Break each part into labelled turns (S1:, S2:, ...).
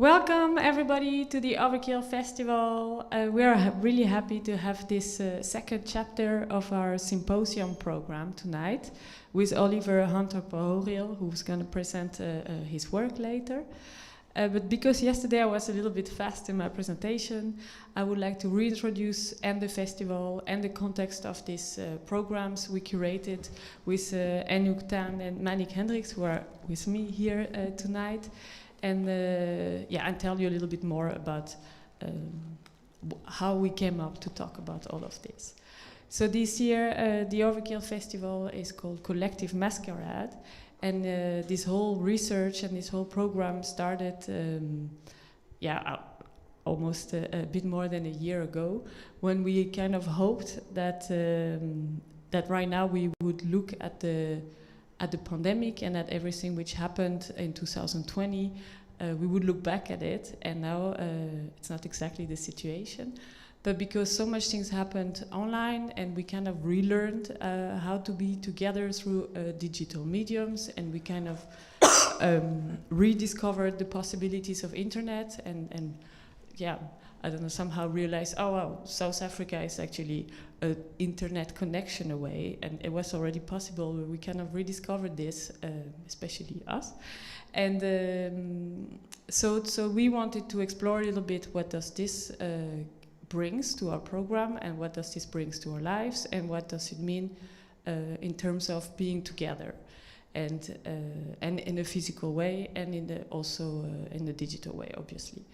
S1: Welcome everybody to the Overkill Festival. We are really happy to have this second chapter of our symposium program tonight with Oliver Hunter Pohorille, who's going to present his work later. But because yesterday I was a little bit fast in my presentation, I would like to reintroduce the festival and the context of these programs we curated with Aynouk and Manique Hendricks, who are with me here tonight. And and tell you a little bit more about how we came up to talk about all of this. So this year, the Overkill Festival is called Collective Masquerade, and this whole research and this whole program started, almost a bit more than a year ago, when we kind of hoped that that right now we would look at the pandemic and at everything which happened in 2020, we would look back at it, and now it's not exactly the situation. But because so much things happened online, and we kind of relearned how to be together through digital mediums, and we kind of rediscovered the possibilities of internet, and I don't know, somehow realized, oh wow, South Africa is actually an internet connection away, and it was already possible. We kind of rediscovered this, especially us. And so we wanted to explore a little bit what does this brings to our program, and what does this brings to our lives, and what does it mean in terms of being together, and in a physical way, and also in the digital way, obviously.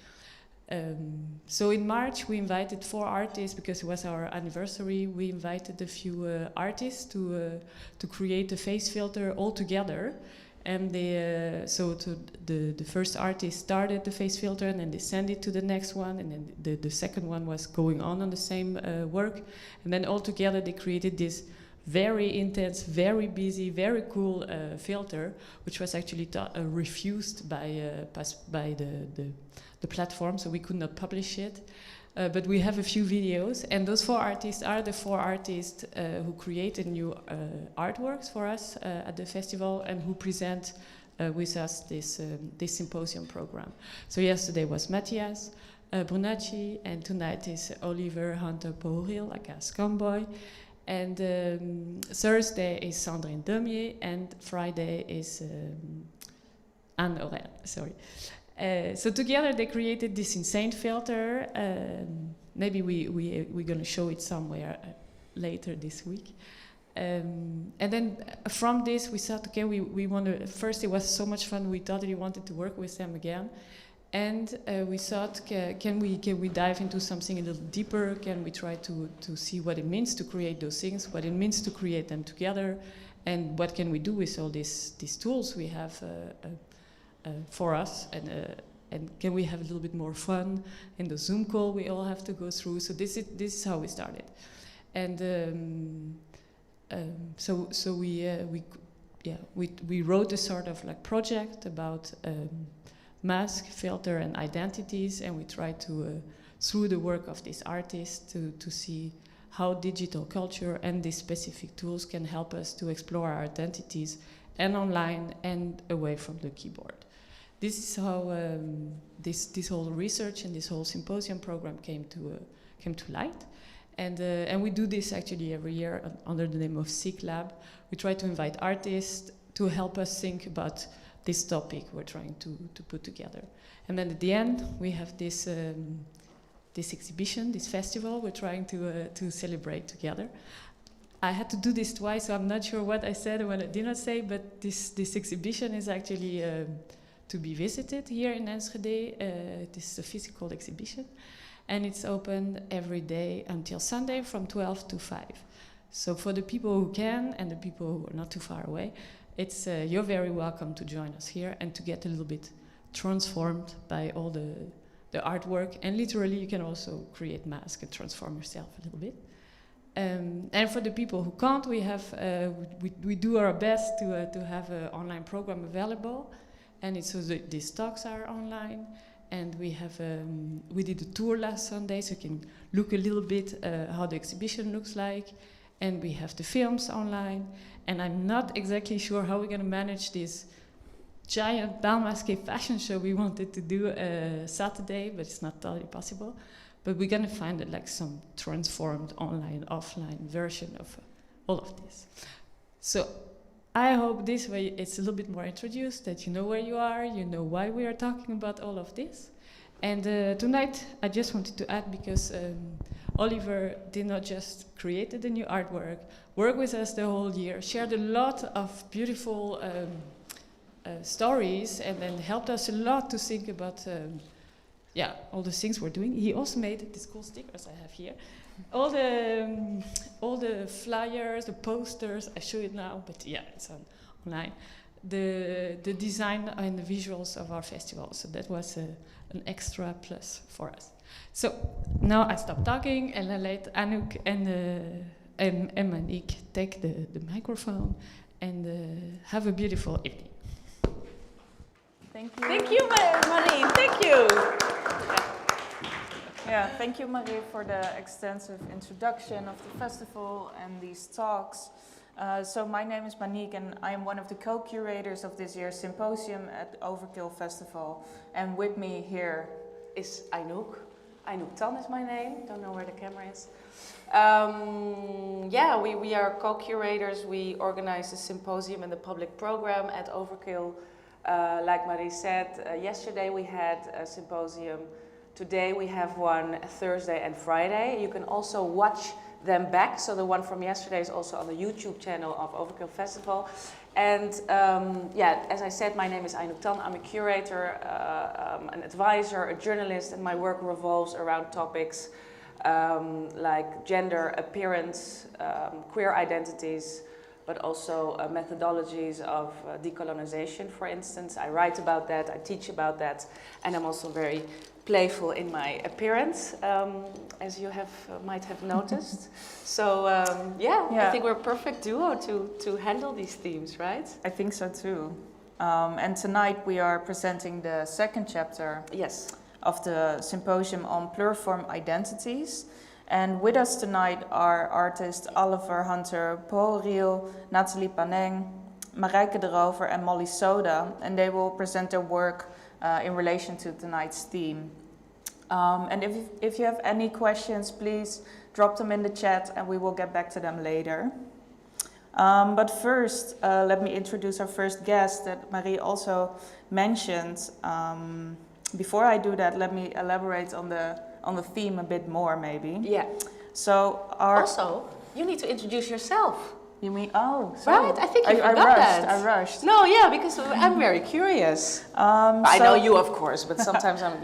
S1: So in March we invited 4 artists, because it was our anniversary. We invited a few artists to create a face filter all together, and they the first artist started the face filter, and then they sent it to the next one, and then the second one was going on the same work, and then all together they created this very intense, very busy, very cool filter, which was actually refused by the platform, so we could not publish it. But we have a few videos, and those 4 artists are the 4 artists who created new artworks for us at the festival, and who present with us this symposium program. So yesterday was Matias Brunacci, and tonight is Oliver Hunter Pohorille, like a scumboy. And Thursday is Sandrine Deumier, and Friday is Anne Horel, sorry. So together they created this insane filter. Maybe we're going to show it somewhere later this week. And then from this we thought, okay, we want to, first it was so much fun, we thought we wanted to work with them again. And we thought, can we dive into something a little deeper? Can we try to see what it means to create those things, what it means to create them together, and what can we do with all these tools we have for us, and can we have a little bit more fun in the Zoom call we all have to go through? So this is how we started, and so we wrote a sort of like project about mask, filter, and identities, and we tried to through the work of these artists to see how digital culture and these specific tools can help us to explore our identities, and online and away from the keyboard. This is how this whole research and this whole symposium program came to light, and we do this actually every year under the name of SIG Lab. We try to invite artists to help us think about this topic we're trying to put together, and then at the end we have this exhibition, this festival we're trying to celebrate together. I had to do this twice, so I'm not sure what I said and what I did not say, but this exhibition is actually to be visited here in Enschede. It is a physical exhibition, and it's open every day until Sunday from 12 to 5. So for the people who can, and the people who are not too far away, it's you're very welcome to join us here and to get a little bit transformed by all the artwork. And literally you can also create masks and transform yourself a little bit. And for the people who can't, we have we do our best to have an online program available. And it's so these talks are online, and we did a tour last Sunday, so you can look a little bit how the exhibition looks like, and we have the films online. And I'm not exactly sure how we're going to manage this giant Balmasque fashion show we wanted to do Saturday, but it's not totally possible. But we're gonna find it like some transformed online, offline version of all of this. So I hope this way it's a little bit more introduced, that you know where you are, you know why we are talking about all of this. And tonight I just wanted to add, because Oliver did not just create the new artwork, worked with us the whole year, shared a lot of beautiful stories, and then helped us a lot to think about all the things we're doing. He also made these cool stickers I have here. All the flyers, the posters, I show it now, but yeah, it's online. The design and the visuals of our festival, so that was an extra plus for us. So now I stop talking and I let Aynouk and Manique take the microphone and have a beautiful evening.
S2: Thank you.
S3: Thank you, Marie. Thank you.
S2: Yeah, thank you, Marie, for the extensive introduction of the festival and these talks. So my name is Manique, and I am one of the co-curators of this year's symposium at Overkill Festival. And with me here
S3: Is Aynouk. Aynouk Tan is my name. Don't know where the camera is. We are co-curators. We organize the symposium and the public program at Overkill. Like Marie said, yesterday we had a symposium. Today we have one Thursday and Friday. You can also watch them back. So the one from yesterday is also on the YouTube channel of Overkill Festival. And as I said, my name is Aynouk Tan. I'm a curator, an advisor, a journalist, and my work revolves around topics like gender, appearance, queer identities, but also methodologies of decolonization, for instance. I write about that, I teach about that, and I'm also very playful in my appearance, as you might have noticed. So I think we're a perfect duo to handle these themes, right?
S2: I think so too. And tonight we are presenting the second chapter of the symposium on pluriform identities. And with us tonight are artists Oliver Hunter, Pohorille, Nathalie Paneng, Marijke de Rover and Molly Soda, and they will present their work in relation to tonight's theme. And if you have any questions, please drop them in the chat and we will get back to them later. But first, let me introduce our first guest that Marie also mentioned. Before I do that, let me elaborate on the theme a bit more, maybe.
S3: Yeah.
S2: So
S3: Also, you need to introduce yourself.
S2: You mean,
S3: right? I think you forgot that.
S2: I rushed.
S3: No, yeah, because I'm very curious. I know you, of course, but sometimes I'm,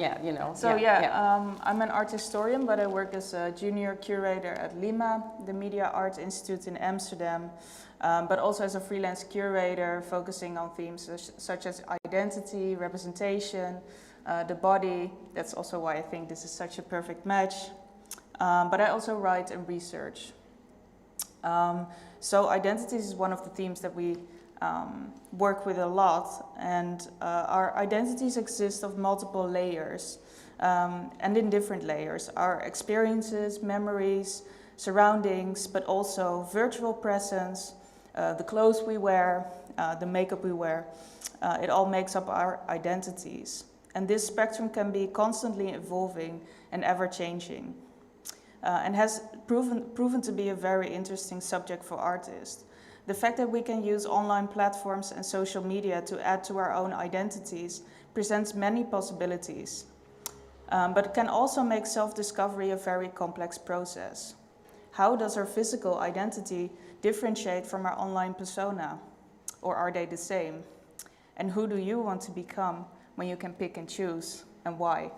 S3: So
S2: I'm an art historian, but I work as a junior curator at Lima, the Media Art Institute in Amsterdam, but also as a freelance curator focusing on themes such as identity, representation, the body. That's also why I think this is such a perfect match. But I also write and research. So identities is one of the themes that we work with a lot, and our identities exist of multiple layers, and in different layers. Our experiences, memories, surroundings, but also virtual presence, the clothes we wear, the makeup we wear, it all makes up our identities. And this spectrum can be constantly evolving and ever-changing. And has proven to be a very interesting subject for artists. The fact that we can use online platforms and social media to add to our own identities presents many possibilities, but can also make self-discovery a very complex process. How does our physical identity differentiate from our online persona? Or are they the same? And who do you want to become when you can pick and choose, and why?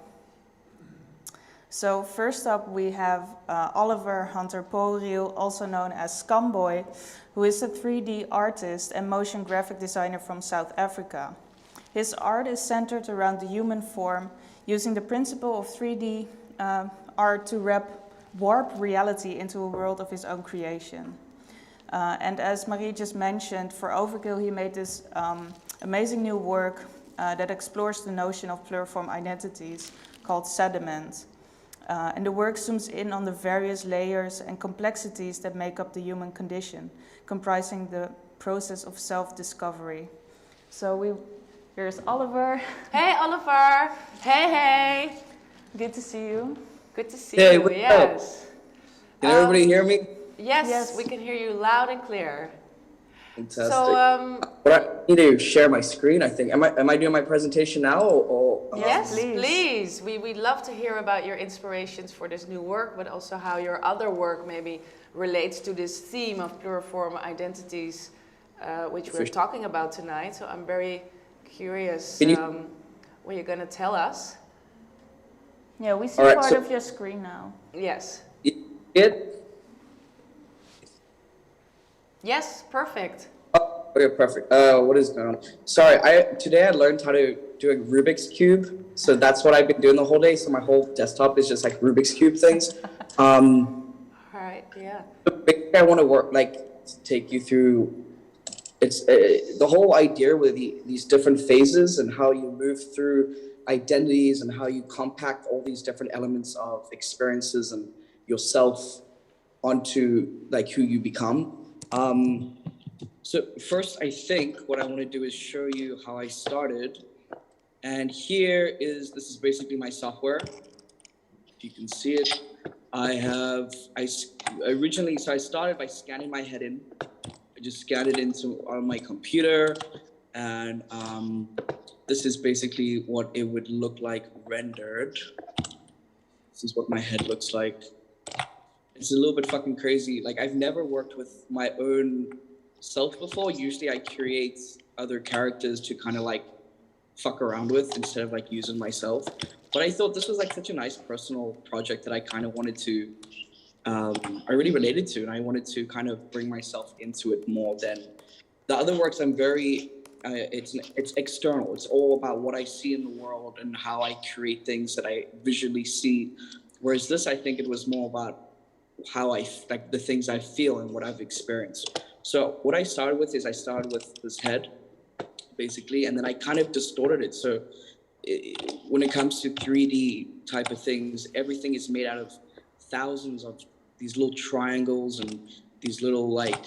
S2: So first up we have Oliver Hunter Pohorille, also known as Scumboy, who is a 3D artist and motion graphic designer from South Africa. His art is centered around the human form, using the principle of 3D art to warp reality into a world of his own creation. And as Marie just mentioned, for Overkill he made this amazing new work that explores the notion of pluriform identities called Sediment. And the work zooms in on the various layers and complexities that make up the human condition, comprising the process of self-discovery. So we Here's Oliver.
S3: Hey, Oliver. Hey, hey.
S2: Good to see you.
S3: Good to see
S4: Hey,
S3: you.
S4: what's
S3: Yes.
S4: Can everybody hear me?
S3: Yes,
S2: Yes.
S3: we can hear you loud and clear.
S4: Fantastic.
S3: So,
S4: But I need to share my screen, I think. Am I doing my presentation now or
S3: yes,
S2: please.
S3: please. We'd love to hear about your inspirations for this new work, but also how your other work maybe relates to this theme of pluriform identities, which we're talking about tonight. So I'm very curious what you're going to tell us.
S2: Yeah, we see
S4: All right,
S2: part
S4: so-
S2: of your screen now.
S3: Yes.
S4: it?
S3: Yes, perfect.
S4: Oh, okay, perfect. What is going on? Sorry, today I learned how to do a Rubik's Cube. So that's what I've been doing the whole day. So my whole desktop is just like Rubik's Cube things.
S3: All right, yeah.
S4: Basically, I want to take you through. It's the whole idea with these different phases and how you move through identities and how you compact all these different elements of experiences and yourself onto like who you become. So first, I think what I want to do is show you how I started. And this is basically my software. If you can see it, I started by scanning my head in. I just scanned it on my computer, and this is basically what it would look like rendered. This is what my head looks like. It's a little bit fucking crazy. Like, I've never worked with my own self before. Usually I create other characters to kind of like fuck around with instead of like using myself. But I thought this was like such a nice personal project that I kind of wanted to, I really related to, and I wanted to kind of bring myself into it more than the other works. I'm very, it's external. It's all about what I see in the world and how I create things that I visually see. Whereas this, I think it was more about how like the things I feel and what I've experienced. So what I started with is I started with this head, basically, and then I kind of distorted it. So when it comes to 3D type of things, everything is made out of thousands of these little triangles and these little like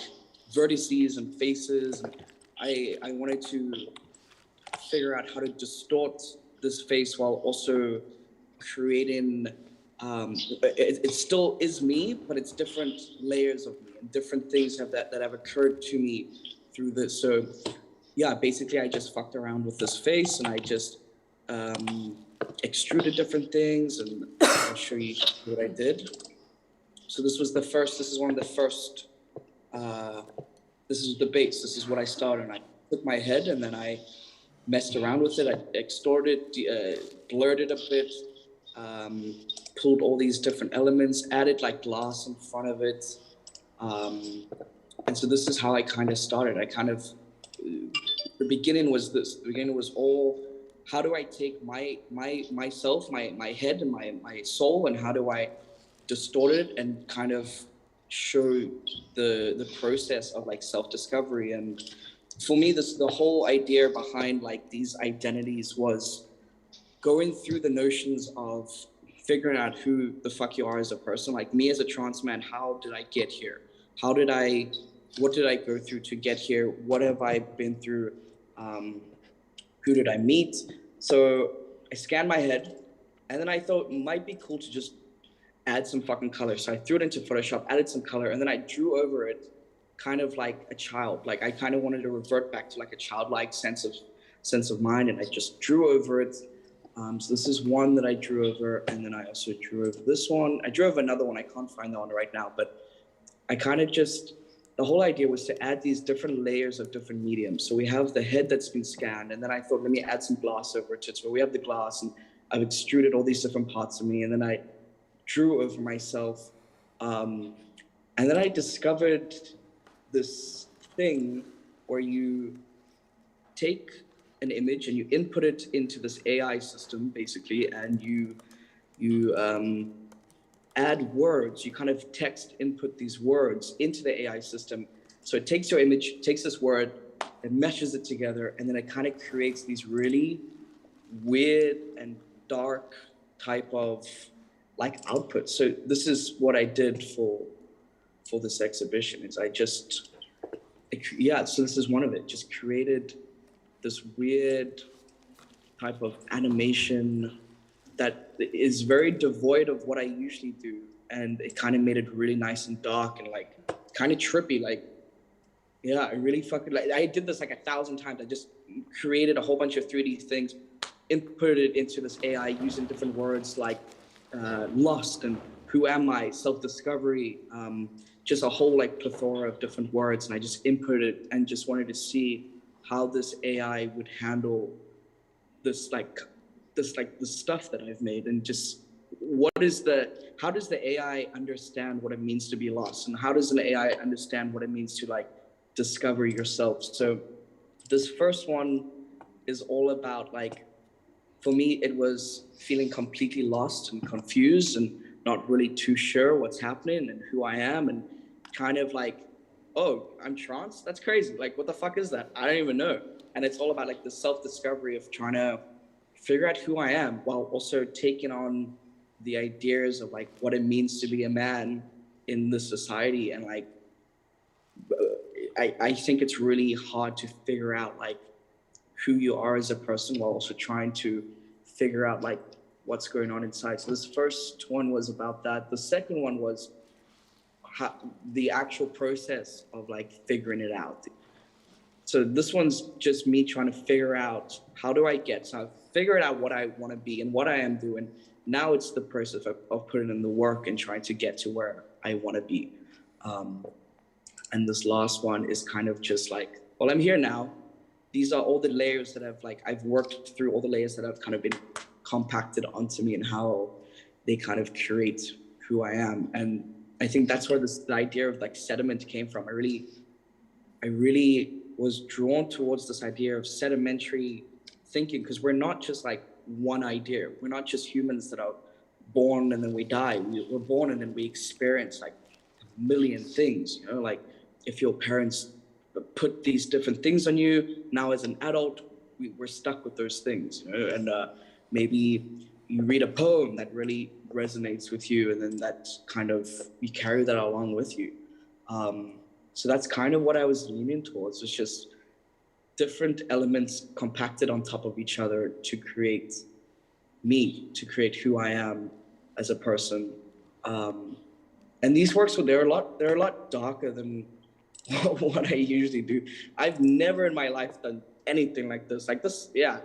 S4: vertices and faces. And I wanted to figure out how to distort this face while also creating it still is me, but it's different layers of me and different things that have occurred to me through this. So yeah, basically I just fucked around with this face and I just extruded different things, and I'll show you what I did. So this is one of the first, this is the base. This is what I started, and I took my head and then I messed around with it. I extorted, blurred it a bit, pulled all these different elements, added like glass in front of it. And so this is how I kind of started. I kind of, the beginning was this. The beginning was all, how do I take myself, my head and my soul, and how do I distort it and kind of show the process of like self-discovery. And for me, the whole idea behind like these identities was going through the notions of figuring out who the fuck you are as a person. Like me as a trans man, how did I get here? What did I go through to get here? What have I been through? Who did I meet? So I scanned my head, and then I thought it might be cool to just add some fucking color. So I threw it into Photoshop, added some color, and then I drew over it kind of like a child. Like I kind of wanted to revert back to like a childlike sense of mind, and I just drew over it. So this is one that I drew over, and then I also drew over this one. I drew over another one. I can't find that one right now, but I kind of just, the whole idea was to add these different layers of different mediums. So we have the head that's been scanned, and then I thought, let me add some glass over it. So we have the glass, and I've extruded all these different parts of me, and then I drew over myself. And then I discovered this thing where you take an image and you input it into this AI system, basically, and you add words. You kind of text input these words into the AI system. So it takes your image, takes this word, it meshes it together, and then it kind of creates these really weird and dark type of like output. So this is what I did for this exhibition. Is so this is one of it. Just created this weird type of animation that is very devoid of what I usually do. And it kind of made it really nice and dark and like kind of trippy. Like, yeah, I really fucking, like, I did this like 1,000 times. I just created a whole bunch of 3D things, inputted it into this AI using different words like lost and who am I, self-discovery, just a whole like plethora of different words. And I just inputted it and just wanted to see how this AI would handle this the stuff that I've made, and just how does the AI understand what it means to be lost, and how does an AI understand what it means to like discover yourself. So this first one is all about like, for me, it was feeling completely lost and confused and not really too sure what's happening and who I am, and kind of like, oh, I'm trans? That's crazy. Like, what the fuck is that? I don't even know. And it's all about like the self-discovery of trying to figure out who I am while also taking on the ideas of like what it means to be a man in this society. And like, I think it's really hard to figure out like who you are as a person while also trying to figure out like what's going on inside. So this first one was about that. The second one was the actual process of like figuring it out. So this one's just me trying to figure out how do I get, so I've figured out what I want to be and what I am doing. Now it's the process of putting in the work and trying to get to where I want to be. And this last one is kind of just like, well, I'm here now. These are all the layers that I've worked through, all the layers that have kind of been compacted onto me and how they kind of curate who I am. And I think that's where the idea of like sediment came from. I really was drawn towards this idea of sedimentary thinking, because we're not just like one idea. We're not just humans that are born and then we die. We're born and then we experience like a million things, you know, like if your parents put these different things on you, now as an adult, we're stuck with those things, you know, and maybe you read a poem that really resonates with you, and then that kind of, you carry that along with you. So that's kind of what I was leaning towards. It's just different elements compacted on top of each other to create me, to create who I am as a person. And these works, they're a lot darker than what I usually do. I've never in my life done anything like this. Like this, yeah,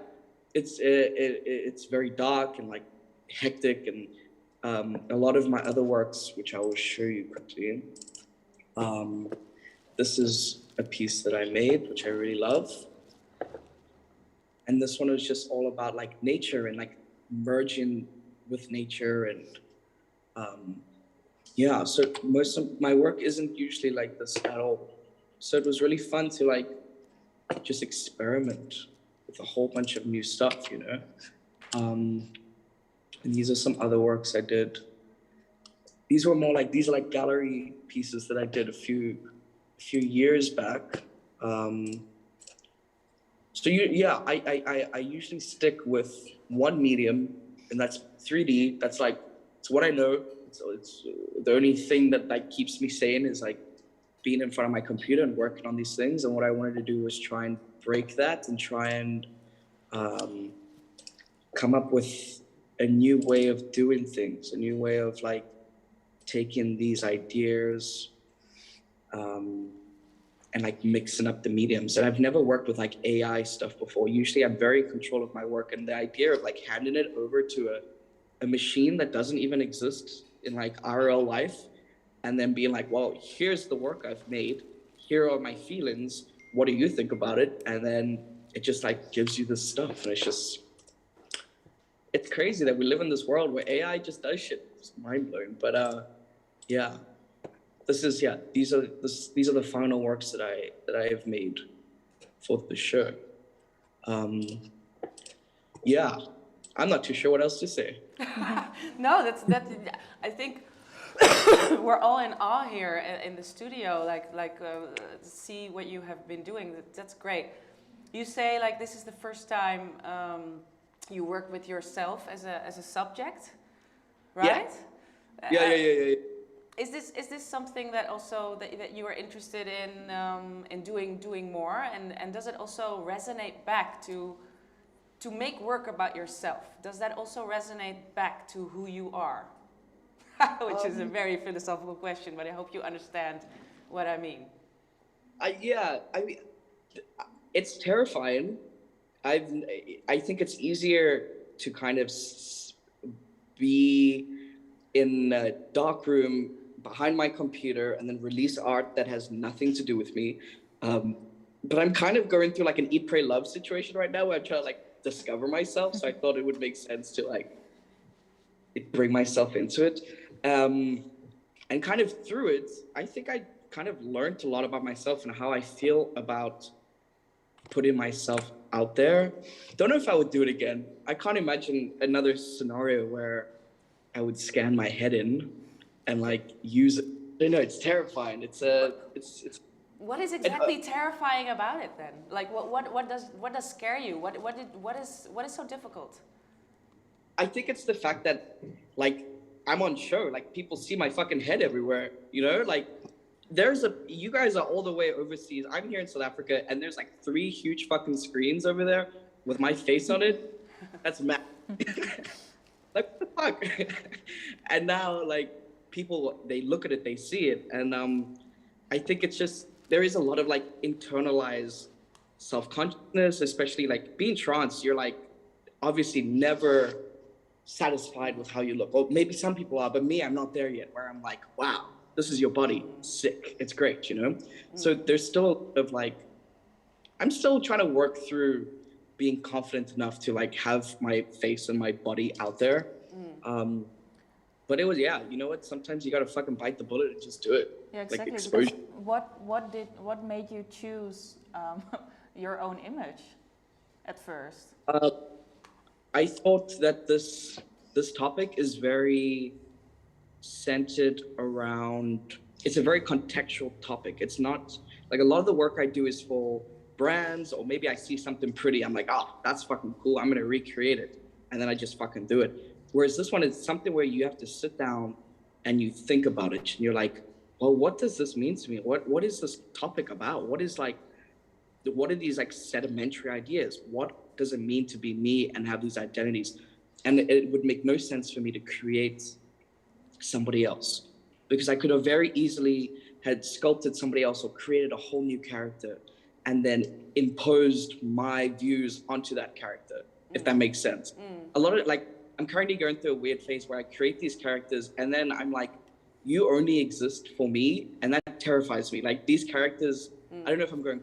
S4: it's very dark and like hectic, and a lot of my other works, which I will show you quickly. This is a piece that I made, which I really love. And this one was just all about like nature and like merging with nature. And yeah, so most of my work isn't usually like this at all. So it was really fun to like just experiment with a whole bunch of new stuff, you know? And these are some other works I did. These are like gallery pieces that I did a few years back. So I usually stick with one medium, and that's 3D. That's like, it's what I know. It's the only thing that like keeps me sane is like being in front of my computer and working on these things. And what I wanted to do was try and break that and try and come up with a new way of doing things, a new way of like taking these ideas and like mixing up the mediums. And I've never worked with like AI stuff before. Usually I'm very in control of my work, and the idea of like handing it over to a machine that doesn't even exist in like RL life, and then being like, well, here's the work I've made, here are my feelings, what do you think about it? And then it just like gives you this stuff, and it's crazy that we live in this world where AI just does shit. It's mind-blowing. But yeah. These are the final works that I have made for the show. Yeah, I'm not too sure what else to say.
S3: No, that. I think we're all in awe here in the studio. See what you have been doing. That's great. You say like this is the first time you work with yourself as a subject, right?
S4: Yeah.
S3: Is this something that also that you are interested in doing more, and does it also resonate back to to make work about yourself, does that also resonate back to who you are? Which is a very philosophical question, but I hope you understand what I mean.
S4: Yeah, I mean, it's terrifying. I think it's easier to kind of be in a dark room behind my computer and then release art that has nothing to do with me. But I'm kind of going through like an eat, pray, love situation right now where I'm trying to like discover myself. So I thought it would make sense to like bring myself into it. And kind of through it, I think I kind of learned a lot about myself and how I feel about putting myself out there. Don't know if I would do it again. I can't imagine another scenario where I would scan my head in and like use it. I know it's terrifying. It's
S3: What is exactly terrifying about it then? Like what does scare you? What is so difficult?
S4: I think it's the fact that like I'm on show, like people see my fucking head everywhere, you know, like you guys are all the way overseas. I'm here in South Africa and there's like 3 huge fucking screens over there with my face on it. That's mad. Like what the fuck? And now like people, they look at it, they see it. And I think it's just, there is a lot of like internalized self-consciousness, especially like being trans, you're like obviously never satisfied with how you look. Or maybe some people are, but me, I'm not there yet, where I'm like, wow, this is your body, sick, it's great, you know? So there's still a lot of like, I'm still trying to work through being confident enough to like have my face and my body out there. But it was, yeah, you know what? Sometimes you gotta fucking bite the bullet and just do it.
S2: Yeah, exactly.
S4: Like exposure.
S2: What made you choose your own image at first?
S4: I thought that this topic is very centered around, it's a very contextual topic. It's not like a lot of the work I do is for brands, or maybe I see something pretty, I'm like, oh, that's fucking cool, I'm gonna recreate it, and then I just fucking do it. Whereas this one is something where you have to sit down and you think about it, and you're like, well, what does this mean to me? What is this topic about? What are these like sedimentary ideas? What does it mean to be me and have these identities? And it would make no sense for me to create somebody else, because I could have very easily had sculpted somebody else or created a whole new character and then imposed my views onto that character, if that makes sense. A lot of like, I'm currently going through a weird phase where I create these characters and then I'm like, you only exist for me, and that terrifies me. Like these characters, I don't know if I'm going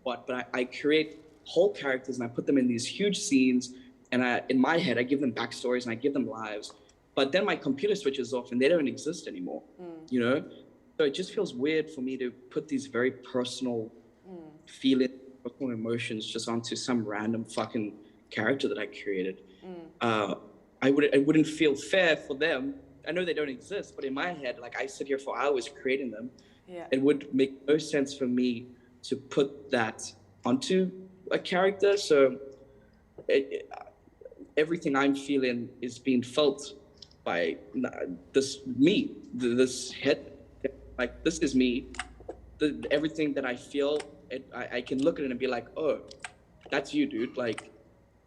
S4: what, but I create whole characters and I put them in these huge scenes, and in my head I give them backstories and I give them lives, but then my computer switches off and they don't exist anymore, you know? So it just feels weird for me to put these very personal feelings, personal emotions just onto some random fucking character that I created. It wouldn't feel fair for them. I know they don't exist, but in my head, like I sit here for hours creating them. Yeah. It would make no sense for me to put that onto a character. So everything I'm feeling is being felt by this me, this head. Like this is me. Everything that I feel, I can look at it and be like, oh, that's you, dude. Like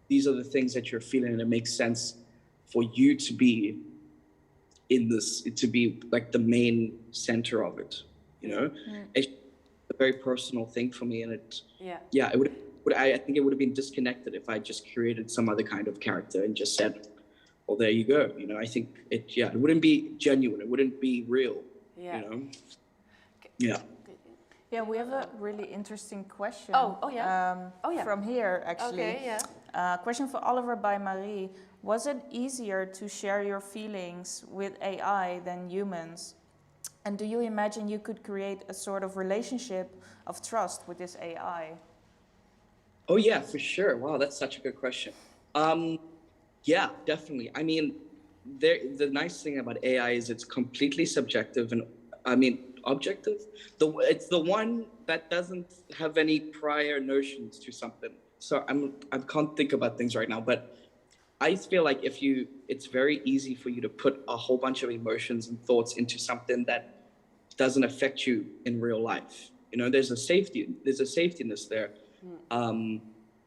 S4: these are the things that you're feeling, and it makes sense for you to be in this, to be like the main center of it, you know? It's a very personal thing for me, and I think it would have been disconnected if I just created some other kind of character and just said, well, there you go. You know, I think it wouldn't be genuine. It wouldn't be real, you know? Yeah.
S2: Yeah, we have a really interesting question. From here, actually.
S3: Okay, yeah.
S2: Question for Oliver by Marie. Was it easier to share your feelings with AI than humans? And do you imagine you could create a sort of relationship of trust with this AI?
S4: Oh yeah, for sure. Wow, that's such a good question. Yeah, definitely. I mean, the nice thing about AI is it's completely subjective and, I mean, objective. It's the one that doesn't have any prior notions to something. So I can't think about things right now, but I feel like it's very easy for you to put a whole bunch of emotions and thoughts into something that doesn't affect you in real life. You know, there's a safetyness there.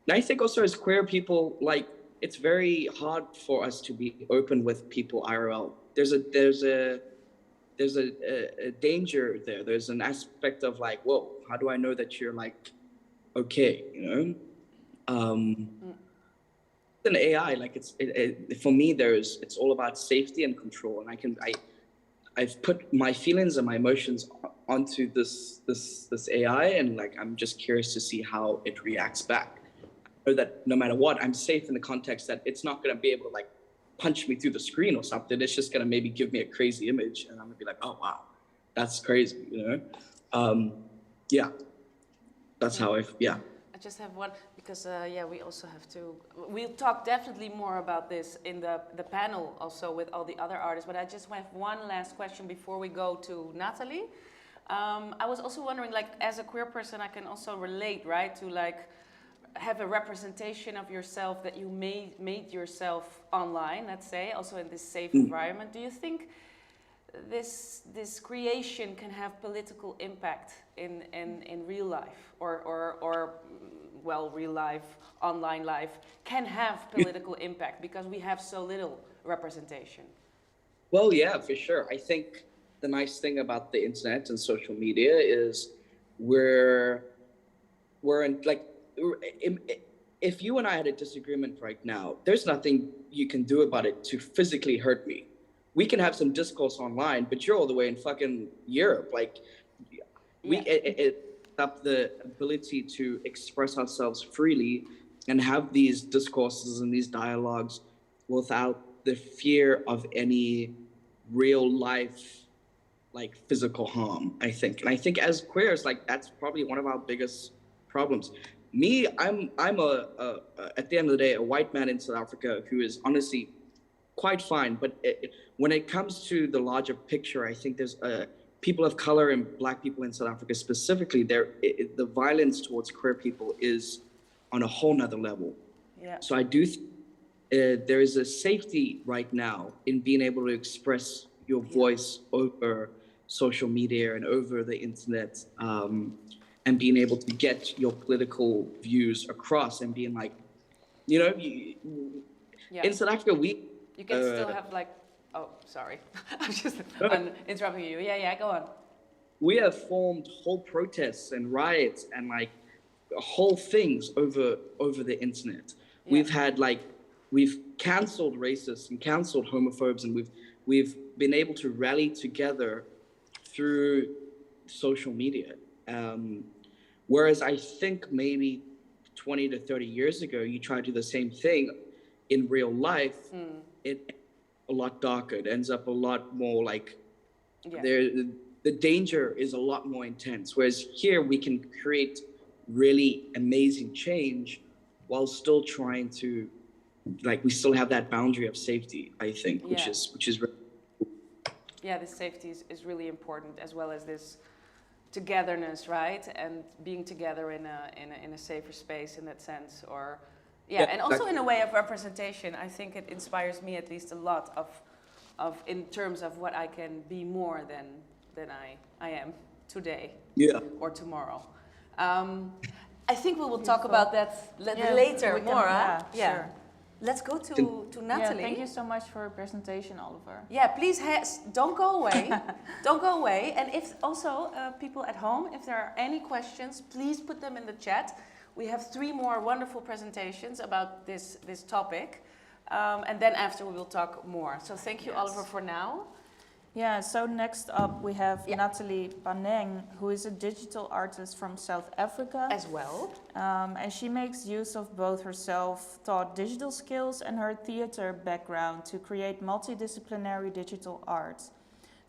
S4: And I think also as queer people, like, it's very hard for us to be open with people IRL. There's a danger there. There's an aspect of like, whoa, how do I know that you're like okay, you know? An AI, like for me, it's all about safety and control, and I've put my feelings and my emotions onto this AI, and like I'm just curious to see how it reacts back. I know that no matter what, I'm safe in the context that it's not going to be able to like punch me through the screen or something. It's just going to maybe give me a crazy image, and I'm going to be like, oh wow, that's crazy, you know? Yeah, that's how yeah.
S3: I just have one, because we also have to, we'll talk definitely more about this in the panel also with all the other artists, but I just have one last question before we go to Natalie. I was also wondering, like, as a queer person, I can also relate, right, to like have a representation of yourself that you made yourself online, let's say, also in this safe environment. Do you think this creation can have political impact in real life, or well, real life, online life can have political impact because we have so little representation?
S4: Well, yeah, for sure. I think the nice thing about the internet and social media is we're in like, if you and I had a disagreement right now, there's nothing you can do about it to physically hurt me. We can have some discourse online, but you're all the way in fucking Europe. Like, it up the ability to express ourselves freely and have these discourses and these dialogues without the fear of any real life, like, physical harm, I think. And I think as queers, like, that's probably one of our biggest problems. Me, I'm at the end of the day, a white man in South Africa who is honestly quite fine. But when it comes to the larger picture, I think there's people of color and Black people in South Africa specifically, the violence towards queer people is on a whole nother level. Yeah. So I do there is a safety right now in being able to express your voice over social media and over the internet, and being able to get your political views across and being like, you know, in South Africa,
S3: you can still have like, oh, sorry, I'm just interrupting you. Yeah, go on.
S4: We have formed whole protests and riots and like whole things over the internet. Yeah. We've canceled racists and canceled homophobes, and we've been able to rally together through social media. Whereas I think maybe 20 to 30 years ago, you try to do the same thing in real life, it a lot darker. It ends up a lot more like the danger is a lot more intense. Whereas here we can create really amazing change while still trying to, like, we still have that boundary of safety, I think, which is really cool.
S3: Yeah, this safety is really important, as well as this togetherness, right? And being together in a safer space in that sense, or and also in a way of representation. I think it inspires me at least a lot of in terms of what I can be more than I am today or tomorrow. I think we will talk about that later more. Sure. Let's go to Natalie.
S2: Thank you so much for your presentation, Oliver.
S3: Yeah, please don't go away. Don't go away. And if also people at home, if there are any questions, please put them in the chat. We have 3 more wonderful presentations about this topic. And then after we will talk more. So thank you, Oliver, for now.
S2: Yeah, so next up we have Natalie Paneng, who is a digital artist from South Africa.
S3: As well.
S2: And she makes use of both her self-taught digital skills and her theater background to create multidisciplinary digital art.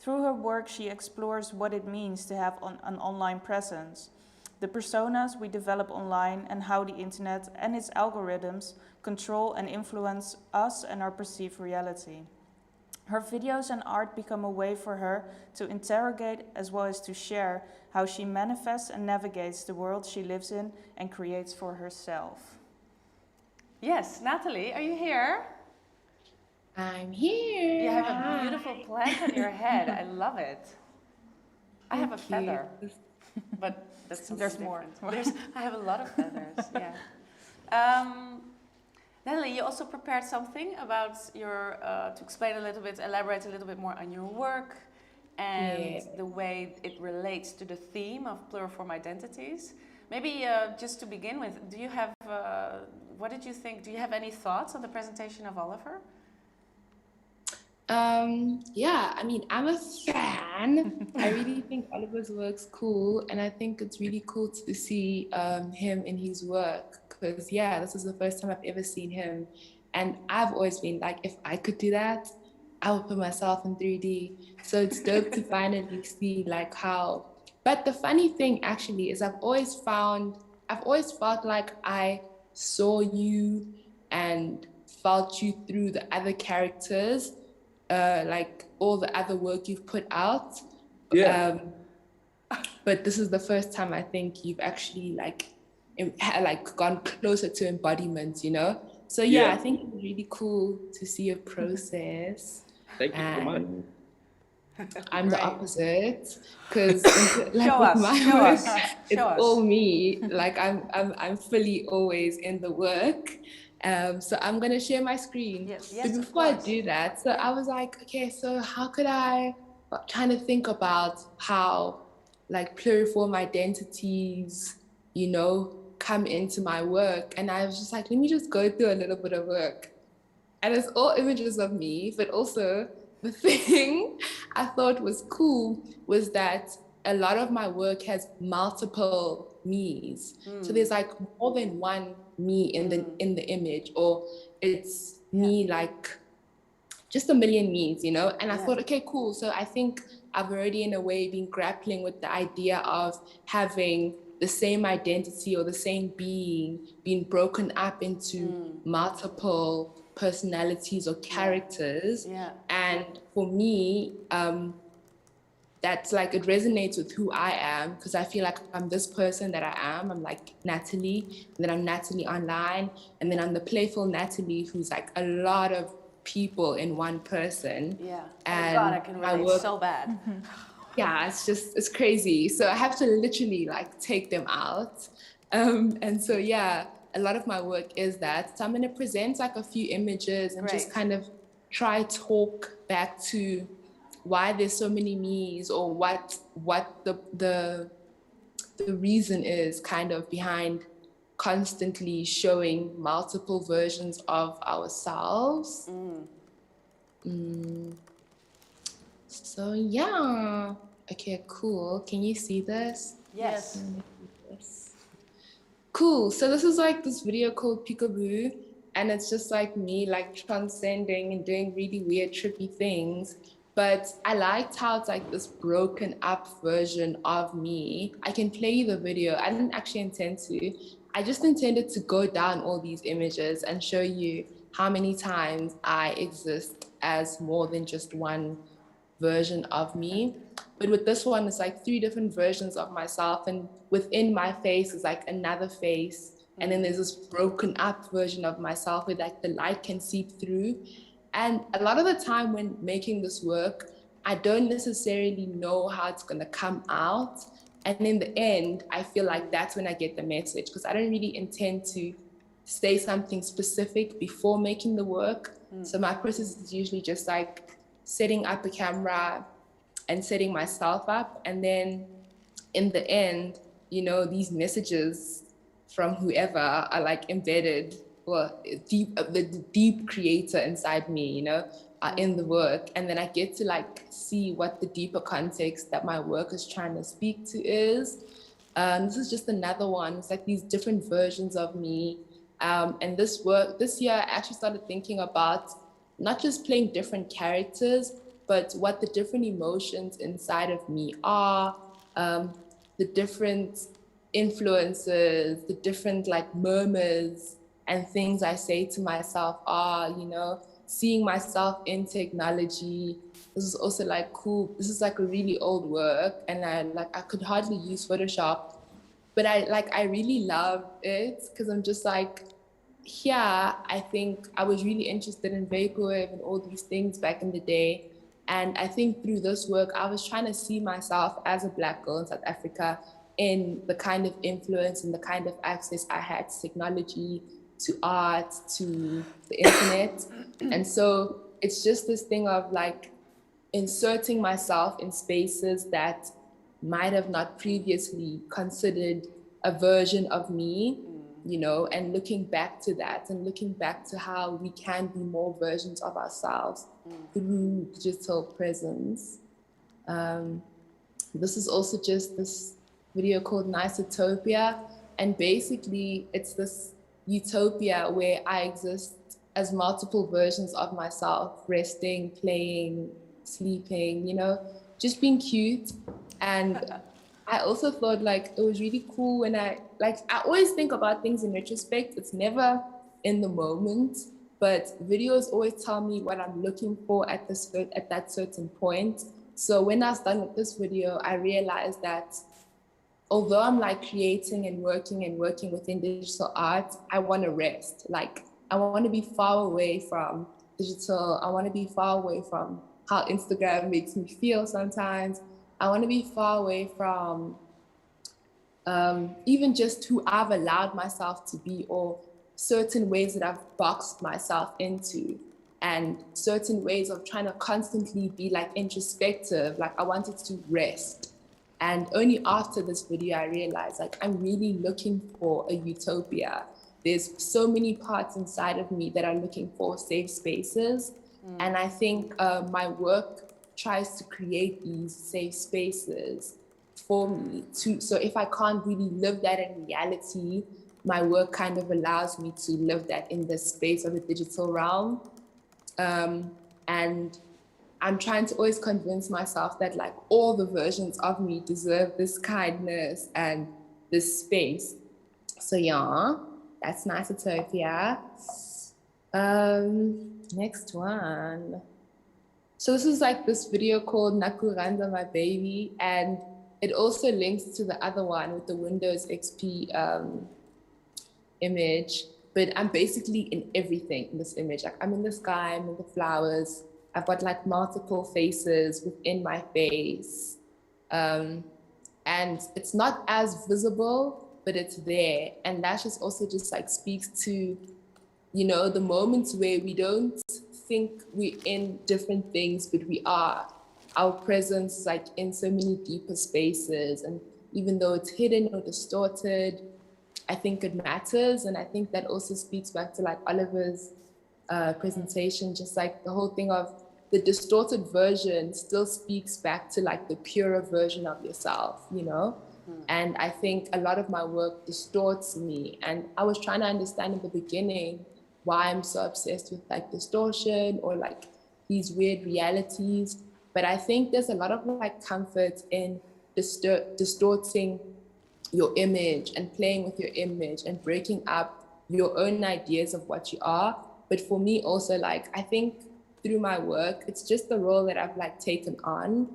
S2: Through her work, she explores what it means to have an online presence, the personas we develop online, and how the internet and its algorithms control and influence us and our perceived reality. Her videos and art become a way for her to interrogate as well as to share how she manifests and navigates the world she lives in and creates for herself.
S3: Yes, Natalie, are you here?
S1: I'm here.
S3: You have a beautiful plant on your head. I love it. I have a feather, but there's more. I have a lot of feathers. Yeah. Natalie, you also prepared something about your, to explain a little bit, elaborate a little bit more on your work and the way it relates to the theme of pluriform identities. Maybe just to begin with, do you have, what did you think? Do you have any thoughts on the presentation of Oliver?
S5: Yeah, I mean, I'm a fan. I really think Oliver's work's cool, and I think it's really cool to see him in his work because, yeah, this is the first time I've ever seen him. And I've always been like, if I could do that, I would put myself in 3D. So it's dope to finally see like how. But the funny thing actually is I've always felt like I saw you and felt you through the other characters, like all the other work you've put out.
S4: Yeah.
S5: But this is the first time I think you've actually like gone closer to embodiment, you know? So yeah, I think it's really cool to see your process.
S4: Thank you so much.
S5: I'm the opposite because like
S3: Show
S5: with
S3: us,
S5: my
S3: show
S5: work,
S3: us,
S5: it's
S3: show us.
S5: all me. Like I'm fully always in the work. So I'm gonna share my screen.
S3: Yes,
S5: But
S3: of
S5: before I
S3: course.
S5: do that, so I was like, okay, so how could I trying to think about how like pluriform identities, you know, come into my work. And I was just like, let me just go through a little bit of work. And it's all images of me, but also the thing I thought was cool was that a lot of my work has multiple me's. So there's like more than one me in the image, or it's me like just a million me's, you know? And I thought, okay, cool. So I think I've already in a way been grappling with the idea of having the same identity or the same being broken up into multiple personalities or characters. And for me, that's like it resonates with who I am because I feel like I'm this person that I am. I'm like Natalie, and then I'm Natalie online, and then I'm the playful Natalie who's like a lot of people in one person.
S3: Yeah.
S5: And
S3: oh God, I can relate so bad.
S5: Yeah, it's crazy. So I have to literally like take them out. And so yeah, a lot of my work is that. So I'm gonna present like a few images and just kind of try talk back to why there's so many me's or what the reason is kind of behind constantly showing multiple versions of ourselves. So yeah. Okay, cool. Can you see this?
S3: Yes.
S5: Cool. So this is like this video called Peekaboo, and it's just like me like transcending and doing really weird, trippy things. But I liked how it's like this broken up version of me. I can play you the video. I didn't actually intend to. I just intended to go down all these images and show you how many times I exist as more than just one version of me. But with this one, it's like 3 different versions of myself, and within my face is like another face. And then there's this broken up version of myself where like the light can seep through. And a lot of the time when making this work, I don't necessarily know how it's gonna come out. And in the end, I feel like that's when I get the message, because I don't really intend to say something specific before making the work. So my process is usually just like setting up a camera and setting myself up. And then in the end, you know, these messages from whoever are like embedded, well, the deep creator inside me, you know, are in the work. And then I get to like see what the deeper context that my work is trying to speak to is. This is just another one. It's like these different versions of me. And this year, I actually started thinking about not just playing different characters, but what the different emotions inside of me are, the different influences, the different like murmurs and things I say to myself are, you know, seeing myself in technology. This is also like cool. This is like a really old work, and I could hardly use Photoshop, but I really love it because I'm just like, yeah, I think I was really interested in vaporwave and all these things back in the day. And I think through this work, I was trying to see myself as a Black girl in South Africa, in the kind of influence and the kind of access I had to technology, to art, to the internet. And so it's just this thing of like inserting myself in spaces that might have not previously considered a version of me, you know, and looking back to that and looking back to how we can be more versions of ourselves through digital presence. This is also just this video called Nice Utopia. And basically it's this utopia where I exist as multiple versions of myself, resting, playing, sleeping, you know, just being cute. And I also thought like it was really cool when I always think about things in retrospect. It's never in the moment, but videos always tell me what I'm looking for at that certain point. So when I was done with this video, I realized that although I'm like creating and working within digital art, I want to rest. Like I want to be far away from digital. I want to be far away from how Instagram makes me feel sometimes. I want to be far away from even just who I've allowed myself to be, or certain ways that I've boxed myself into, and certain ways of trying to constantly be like introspective. Like I wanted to rest. And only after this video, I realized like I'm really looking for a utopia. There's so many parts inside of me that are looking for safe spaces. And I think my work tries to create these safe spaces for me too. So if I can't really live that in reality, my work kind of allows me to live that in the space of the digital realm. And I'm trying to always convince myself that like all the versions of me deserve this kindness and this space. So yeah, that's Nice Utopia. Next one. So this is like this video called Nakuranda, My Baby, and it also links to the other one with the Windows XP image, but I'm basically in everything in this image. Like I'm in the sky, I'm in the flowers, I've got like multiple faces within my face. And it's not as visible, but it's there. And that just also just like speaks to, you know, the moments where we don't think we're in different things, but we are. Our presence is like in so many deeper spaces. And even though it's hidden or distorted, I think it matters. And I think that also speaks back to like Oliver's presentation, just like the whole thing of the distorted version still speaks back to like the purer version of yourself, you know? And I think a lot of my work distorts me. And I was trying to understand in the beginning why I'm so obsessed with like distortion or like these weird realities. But I think there's a lot of like comfort in distorting your image and playing with your image and breaking up your own ideas of what you are. But for me also, like, I think through my work, it's just the role that I've like taken on.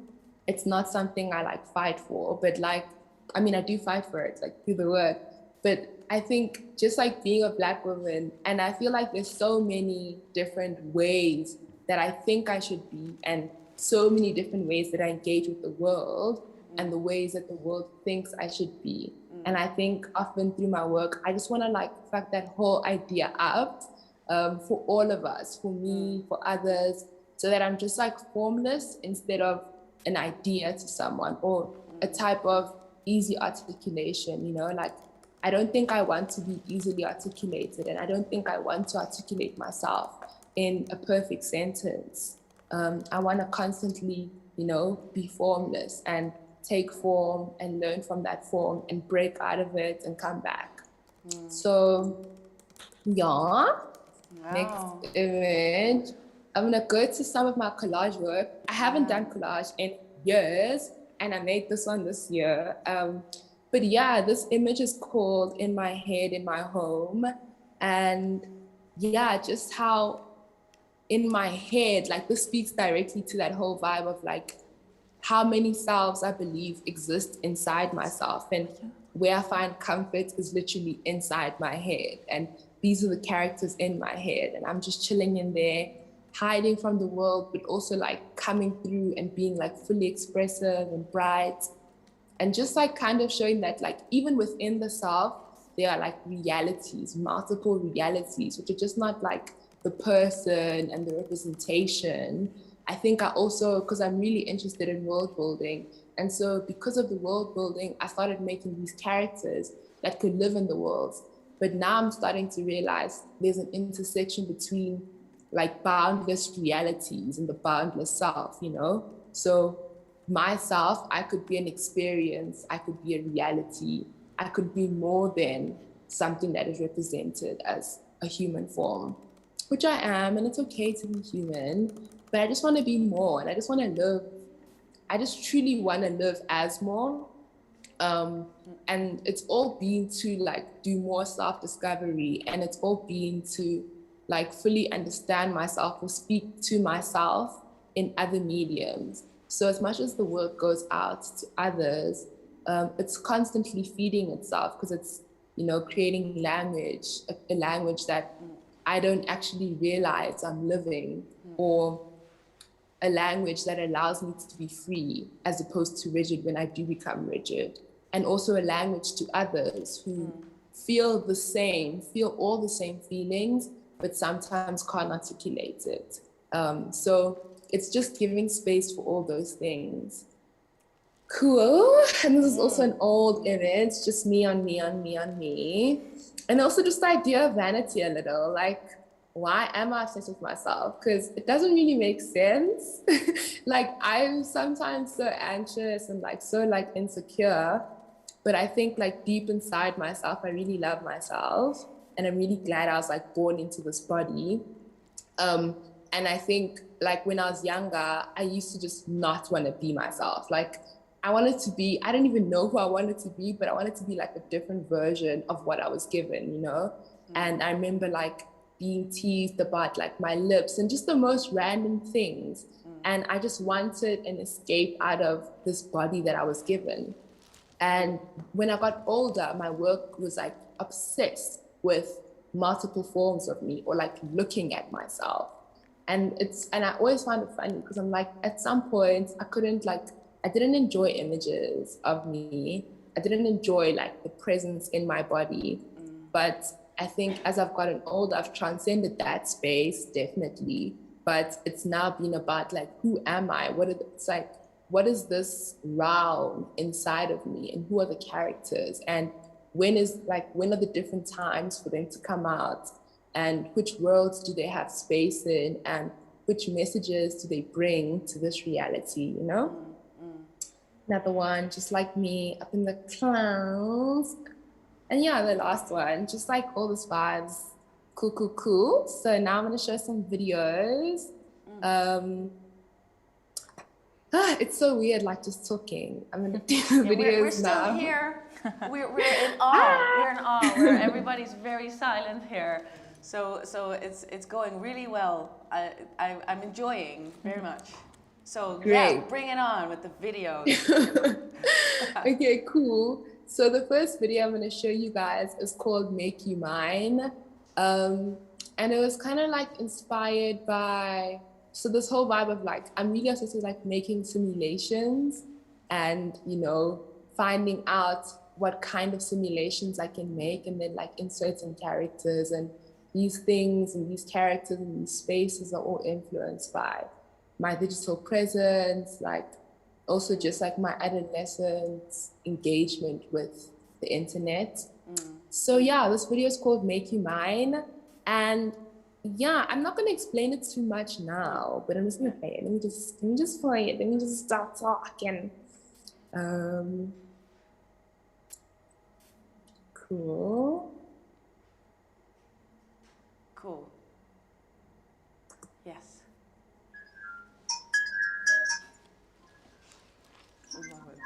S5: It's not something I like fight for, but like, I mean, I do fight for it, like through the work. But I think just like being a Black woman, and I feel like there's so many different ways that I think I should be, and so many different ways that I engage with the world and the ways that the world thinks I should be. And I think often through my work, I just want to like fuck that whole idea up for all of us, for me, for others, so that I'm just like formless instead of an idea to someone or a type of easy articulation, you know, like I don't think I want to be easily articulated, and I don't think I want to articulate myself in a perfect sentence. I want to constantly, you know, be formless and take form and learn from that form and break out of it and come back. So, yeah.
S3: Wow.
S5: Next image. I'm gonna go to some of my collage work. I haven't done collage in years, and I made this one this year. But yeah, this image is called In My Head, in My Home. And yeah, just how in my head, like this speaks directly to that whole vibe of like how many selves I believe exist inside myself, and where I find comfort is literally inside my head. And these are the characters in my head, and I'm just chilling in there, hiding from the world, but also like coming through and being like fully expressive and bright. And just like kind of showing that like even within the self, there are like realities, multiple realities, which are just not like the person and the representation. I think I also, because I'm really interested in world building. And so because of the world building, I started making these characters that could live in the world. But now I'm starting to realize there's an intersection between like boundless realities and the boundless self, you know? So myself, I could be an experience, I could be a reality, I could be more than something that is represented as a human form, which I am, and it's okay to be human, but I just want to be more, and I just want to live, I just truly want to live as more. And it's all been to like do more self-discovery, and it's all been to like fully understand myself or speak to myself in other mediums. So as much as the work goes out to others, it's constantly feeding itself because it's, you know, creating language, a language that I don't actually realize I'm living, or a language that allows me to be free as opposed to rigid when I do become rigid. And also a language to others who feel the same, feel all the same feelings, but sometimes can't articulate it. So it's just giving space for all those things. Cool. And this is also an old image, just me on me on me on me. And also just the idea of vanity a little, like, why am I obsessed with myself? Because it doesn't really make sense. Like, I'm sometimes so anxious and like so like insecure, but I think like deep inside myself, I really love myself. And I'm really glad I was like born into this body. And I think like when I was younger, I used to just not want to be myself. Like I wanted to be, I don't even know who I wanted to be, but I wanted to be like a different version of what I was given, you know? And I remember like being teased about like my lips and just the most random things. And I just wanted an escape out of this body that I was given. And when I got older, my work was like obsessed with multiple forms of me, or like looking at myself. And I always find it funny because I'm like, at some point I didn't enjoy images of me. I didn't enjoy like the presence in my body. But I think as I've gotten older, I've transcended that space, definitely. But it's now been about like, who am I? What is this realm inside of me, and who are the characters? And when are the different times for them to come out? And which worlds do they have space in? And which messages do they bring to this reality, you know? Another one, just like me, up in the clouds. And yeah, the last one, just like all these vibes, cool, cool, cool. So now I'm gonna show some videos. It's so weird, like just talking. I'm gonna do the videos
S3: we're still
S5: now.
S3: here. We're in awe. We're in awe. Everybody's very silent here. So it's going really well. I'm enjoying very much. So
S5: Great.
S3: yeah, bring it on with the videos.
S5: Okay, cool. So the first video I'm going to show you guys is called Make You Mine. And it was kind of like inspired by, so this whole vibe of like, I'm really obsessed with like making simulations and, you know, finding out what kind of simulations I can make, and then like inserting characters, and these things and these characters and these spaces are all influenced by my digital presence, like also just like my adolescent engagement with the internet. So yeah, this video is called Make You Mine. And yeah, I'm not gonna explain it too much now, but I'm just gonna play it. Let me just play it. Let me just start talking. Cool.
S3: Cool. Yes. Love it.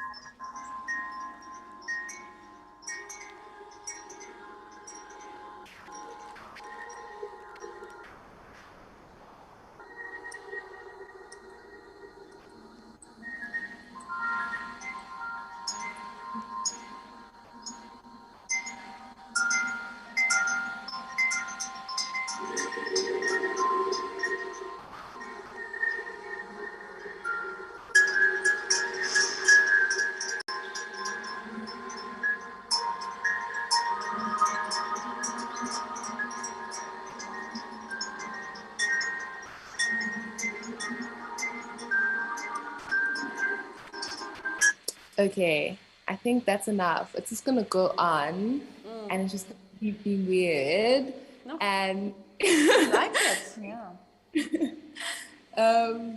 S5: Okay, I think that's enough. It's just gonna go on, and it's just gonna keep being weird.
S3: No.
S5: And
S3: I like it.
S2: Yeah.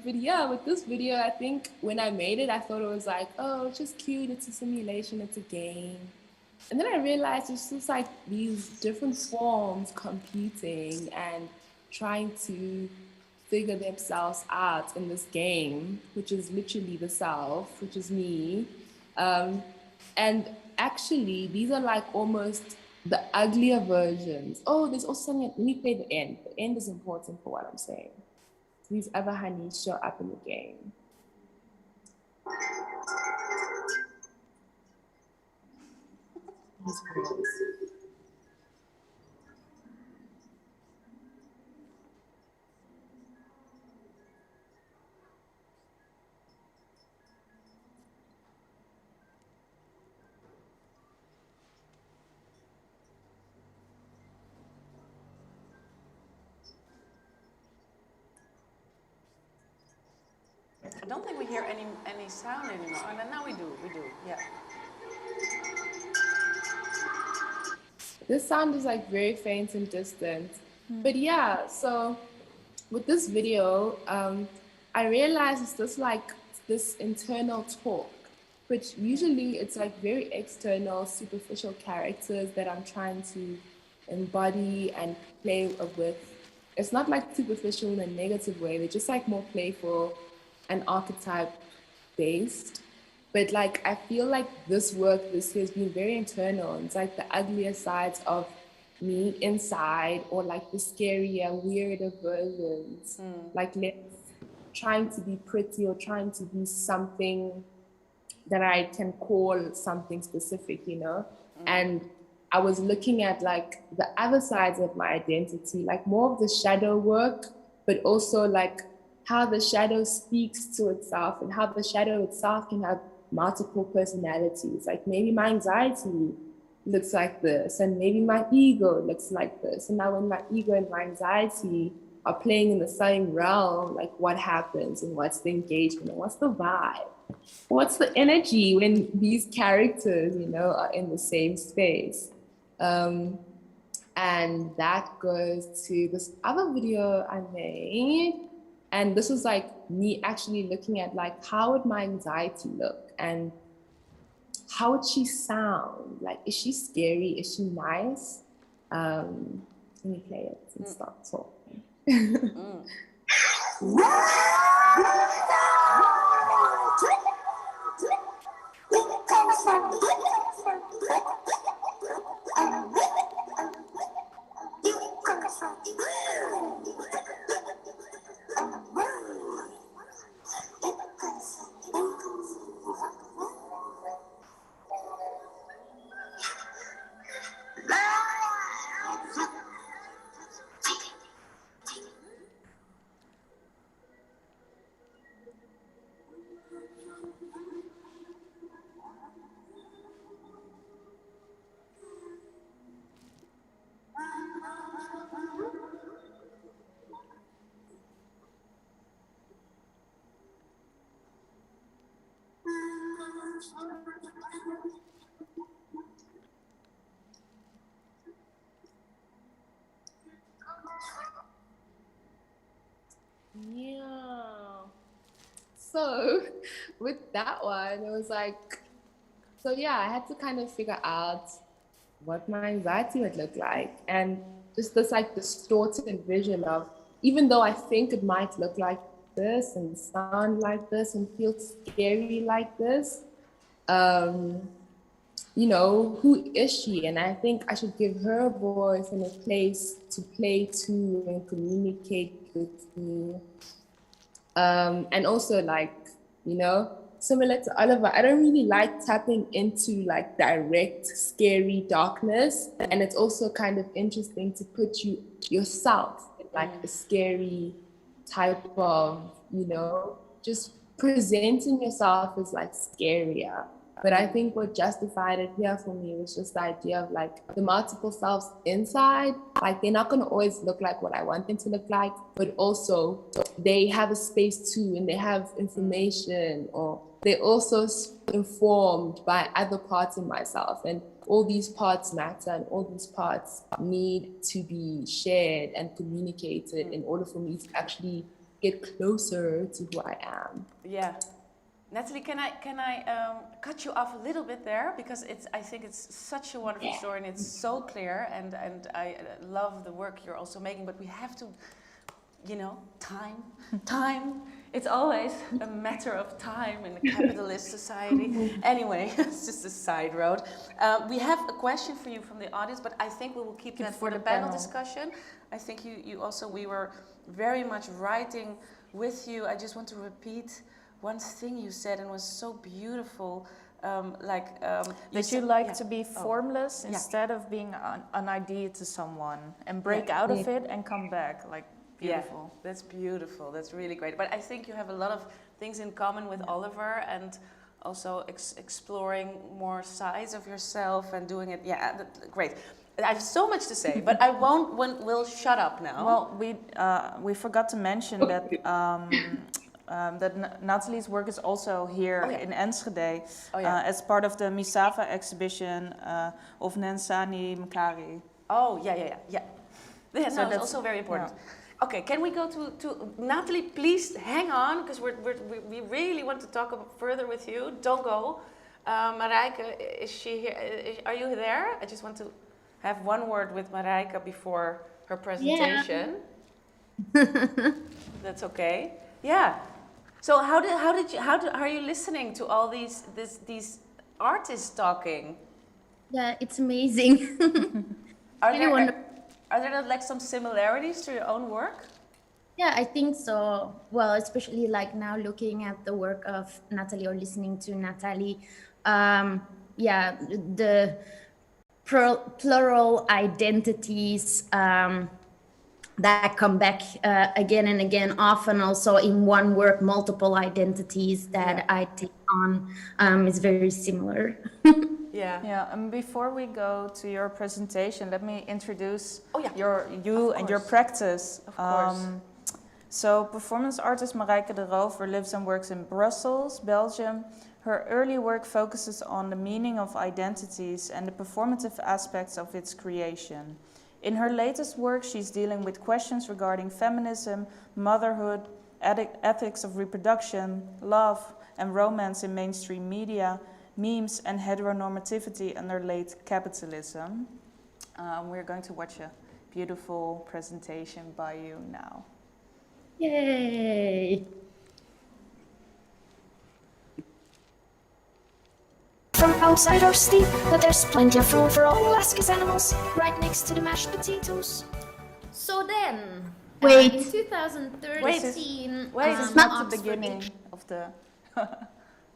S5: but yeah, with this video, I think when I made it, I thought it was like, oh, it's just cute. It's a simulation. It's a game. And then I realized it's just like these different forms competing and trying to figure themselves out in this game, which is literally the self, which is me. And actually, these are like almost the uglier versions. Oh, there's also something. Let me play the end. The end is important for what I'm saying. These other honeys show up in the game. These girls.
S3: I don't think we hear any sound anymore. Oh, now we do. Yeah.
S5: This sound is like very faint and distant. But yeah, so with this video, I realized it's just like this internal talk, which usually it's like very external, superficial characters that I'm trying to embody and play with. It's not like superficial in a negative way, they're just like more playful and archetype based. But like I feel like this work this year has been very internal. It's like the uglier sides of me inside, or like the scarier, weirder versions. Like trying to be pretty or trying to be something that I can call something specific, you know? And I was looking at like the other sides of my identity, like more of the shadow work, but also like how the shadow speaks to itself and how the shadow itself can have multiple personalities. Like maybe my anxiety looks like this, and maybe my ego looks like this. And now when my ego and my anxiety are playing in the same realm, like what happens and what's the engagement and what's the vibe? What's the energy when these characters, you know, are in the same space? And that goes to this other video I made. And this was like me actually looking at like, how would my anxiety look? And how would she sound? Like, is she scary? Is she nice? Let me play it and start talking. Yeah. So with that one, it was like, so yeah, I had to kind of figure out what my anxiety would look like. And just this like distorted vision of, even though I think it might look like this and sound like this and feel scary like this, you know, who is she? And I think I should give her a voice and a place to play to and communicate with me. And also like, you know, similar to Oliver, I don't really like tapping into like direct, scary darkness. And it's also kind of interesting to put you yourself in like a scary type of, you know, just presenting yourself as like scarier. But I think what justified it here for me was just the idea of like the multiple selves inside. Like they're not going to always look like what I want them to look like, but also they have a space too, and they have information, or they're also informed by other parts of myself. And all these parts matter, and all these parts need to be shared and communicated in order for me to actually get closer to who I am.
S3: Yeah. Natalie, can I cut you off a little bit there, because I think it's such a wonderful story and it's so clear, and I love the work you're also making, but we have to, time. It's always a matter of time in a capitalist society. Anyway, it's just a side road. We have a question for you from the audience, but I think we will keep that for the panel discussion. I think you also, we were very much writing with you. I just want to repeat one thing you said, and was so beautiful,
S2: that you like to be formless instead of being an idea to someone, and break out of it and come back. Like, beautiful.
S3: Yeah, that's beautiful. That's really great. But I think you have a lot of things in common with Oliver, and also exploring more sides of yourself and doing it. Yeah, great. I have so much to say, but I will shut up now.
S2: Well, we forgot to mention that that Natalie's work is also here in Enschede as part of the Misawa exhibition of Nensani Mkari.
S3: Oh, yeah. So that's also very important. Yeah. Okay, can we go to Natalie? Please hang on, because we really want to talk further with you. Don't go. Marijke, is she here? Are you there? I just want to have one word with Marijke before her presentation. Yeah. That's okay. Yeah. So how are you listening to all these artists talking?
S6: Yeah, it's amazing.
S3: Are there like some similarities to your own work?
S6: Yeah, I think so. Well, especially like now looking at the work of Natalie, or listening to Natalie, the plural identities that come back again and again, often also in one work, multiple identities that I take on is very similar.
S2: Yeah, and before we go to your presentation, let me introduce you and your practice.
S3: Of course.
S2: So performance artist Marijke de Roover lives and works in Brussels, Belgium. Her early work focuses on the meaning of identities and the performative aspects of its creation. In her latest work, she's dealing with questions regarding feminism, motherhood, ethics of reproduction, love, and romance in mainstream media, memes, and heteronormativity under late capitalism. We're going to watch a beautiful presentation by you now.
S6: Yay!
S7: From outside our city, but there's plenty of room for all Alaska's animals, right next to the mashed potatoes.
S6: So then,
S7: Wait.
S6: in 2013,
S2: Wait, this is not the beginning of the...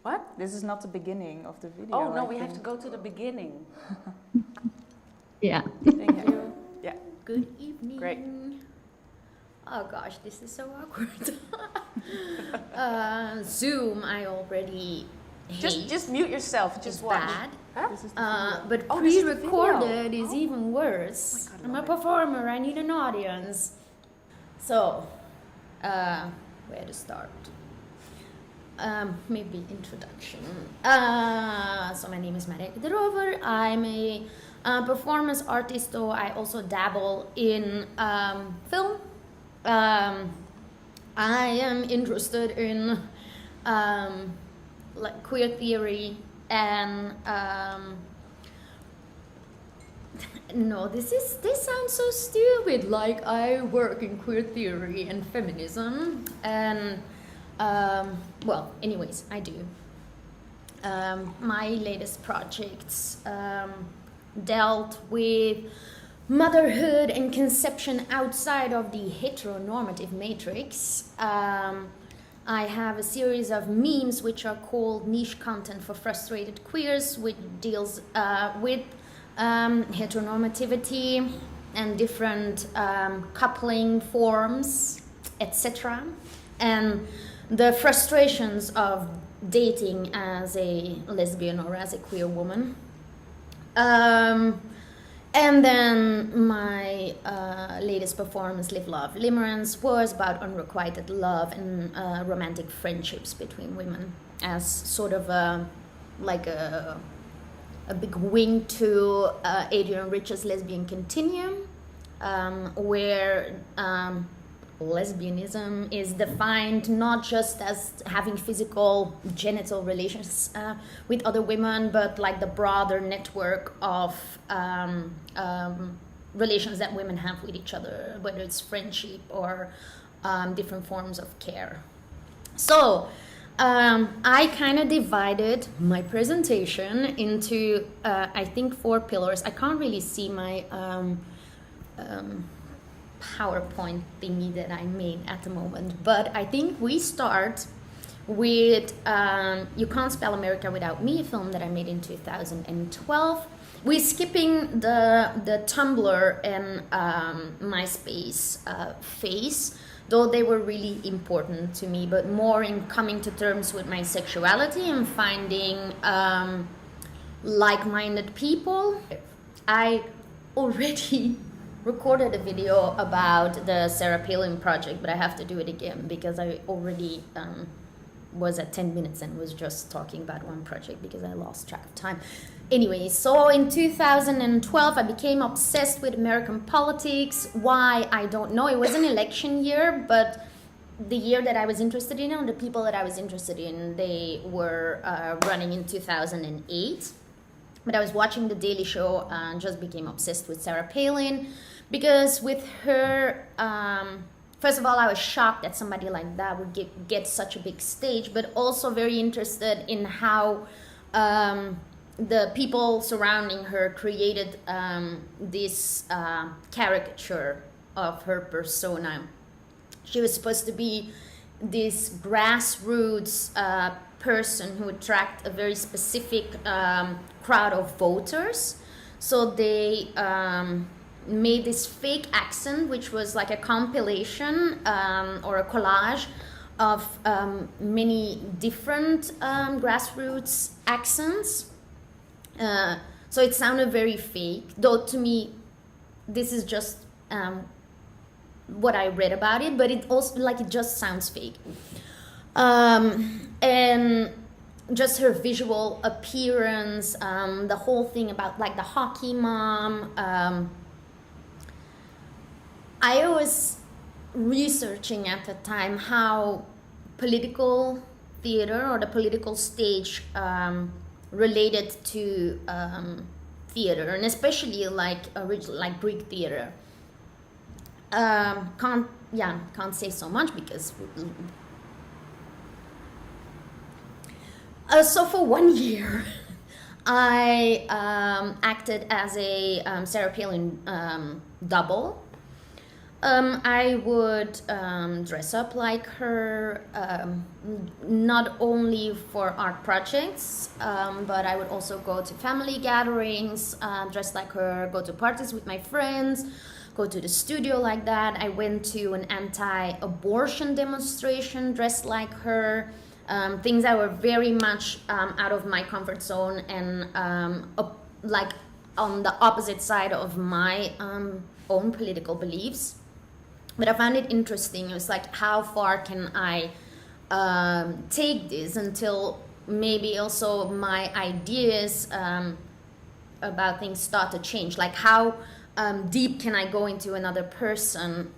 S3: What?
S2: This is not the beginning of the video.
S3: Oh, no, we have to go to the beginning.
S6: Yeah.
S3: Thank you. Yeah.
S6: Good evening.
S3: Great.
S6: Oh gosh, this is so awkward. Zoom, I already hate.
S3: Just mute yourself. Just watch.
S6: Bad.
S3: Huh?
S2: This is the video.
S6: But
S3: this is the
S6: pre-recorded
S3: video.
S6: is even worse.
S3: God, I
S6: I'm a
S3: love it.
S6: performer. I need an audience. So, where to start? Maybe introduction. So my name is Marieke de Roover. I'm a performance artist, though I also dabble in film. I am interested in like queer theory and no, this sounds so stupid. Like I work in queer theory and feminism, and well, anyways, I do. My latest projects dealt with motherhood and conception outside of the heteronormative matrix. I have a series of memes which are called Niche Content for Frustrated Queers, which deals with heteronormativity and different coupling forms, etc. And the frustrations of dating as a lesbian or as a queer woman. And then my latest performance, Live, Love, Limerence, was about unrequited love and romantic friendships between women as sort of a big wing to Adrian Rich's lesbian continuum, where lesbianism is defined not just as having physical genital relations with other women, but like the broader network of relations that women have with each other, whether it's friendship or different forms of care. So I kind of divided my presentation into I think 4 pillars. I can't really see my PowerPoint thingy that I made at the moment, but I think we start with You Can't Spell America Without Me, a film that I made in 2012. We're skipping the Tumblr and MySpace phase, though they were really important to me, but more in coming to terms with my sexuality and finding like-minded people. I already recorded a video about the Sarah Palin project, but I have to do it again because I already was at 10 minutes and was just talking about one project because I lost track of time. Anyway, so in 2012 I became obsessed with American politics. Why? I don't know. It was an election year, but the year that I was interested in, and the people that I was interested in, they were running in 2008. But I was watching The Daily Show and just became obsessed with Sarah Palin. Because with her, first of all, I was shocked that somebody like that would get such a big stage, but also very interested in how the people surrounding her created this caricature of her persona. She was supposed to be this grassroots person who attracted a very specific crowd of voters. So they made this fake accent, which was like a compilation or a collage of many different grassroots accents. So it sounded very fake, though to me, this is just what I read about it, but it also, like, it just sounds fake. And just her visual appearance, the whole thing about like the hockey mom. I was researching at the time how political theater or the political stage related to theater, and especially like Greek theater. Can't say so much because. So for 1 year, I acted as a Sarah Palin double. I would dress up like her, not only for art projects, but I would also go to family gatherings, dress like her, go to parties with my friends, go to the studio like that. I went to an anti-abortion demonstration dressed like her. Things that were very much out of my comfort zone and like on the opposite side of my own political beliefs. But I found it interesting. It was like, how far can I take this until maybe also my ideas about things start to change? Like, how deep can I go into another person?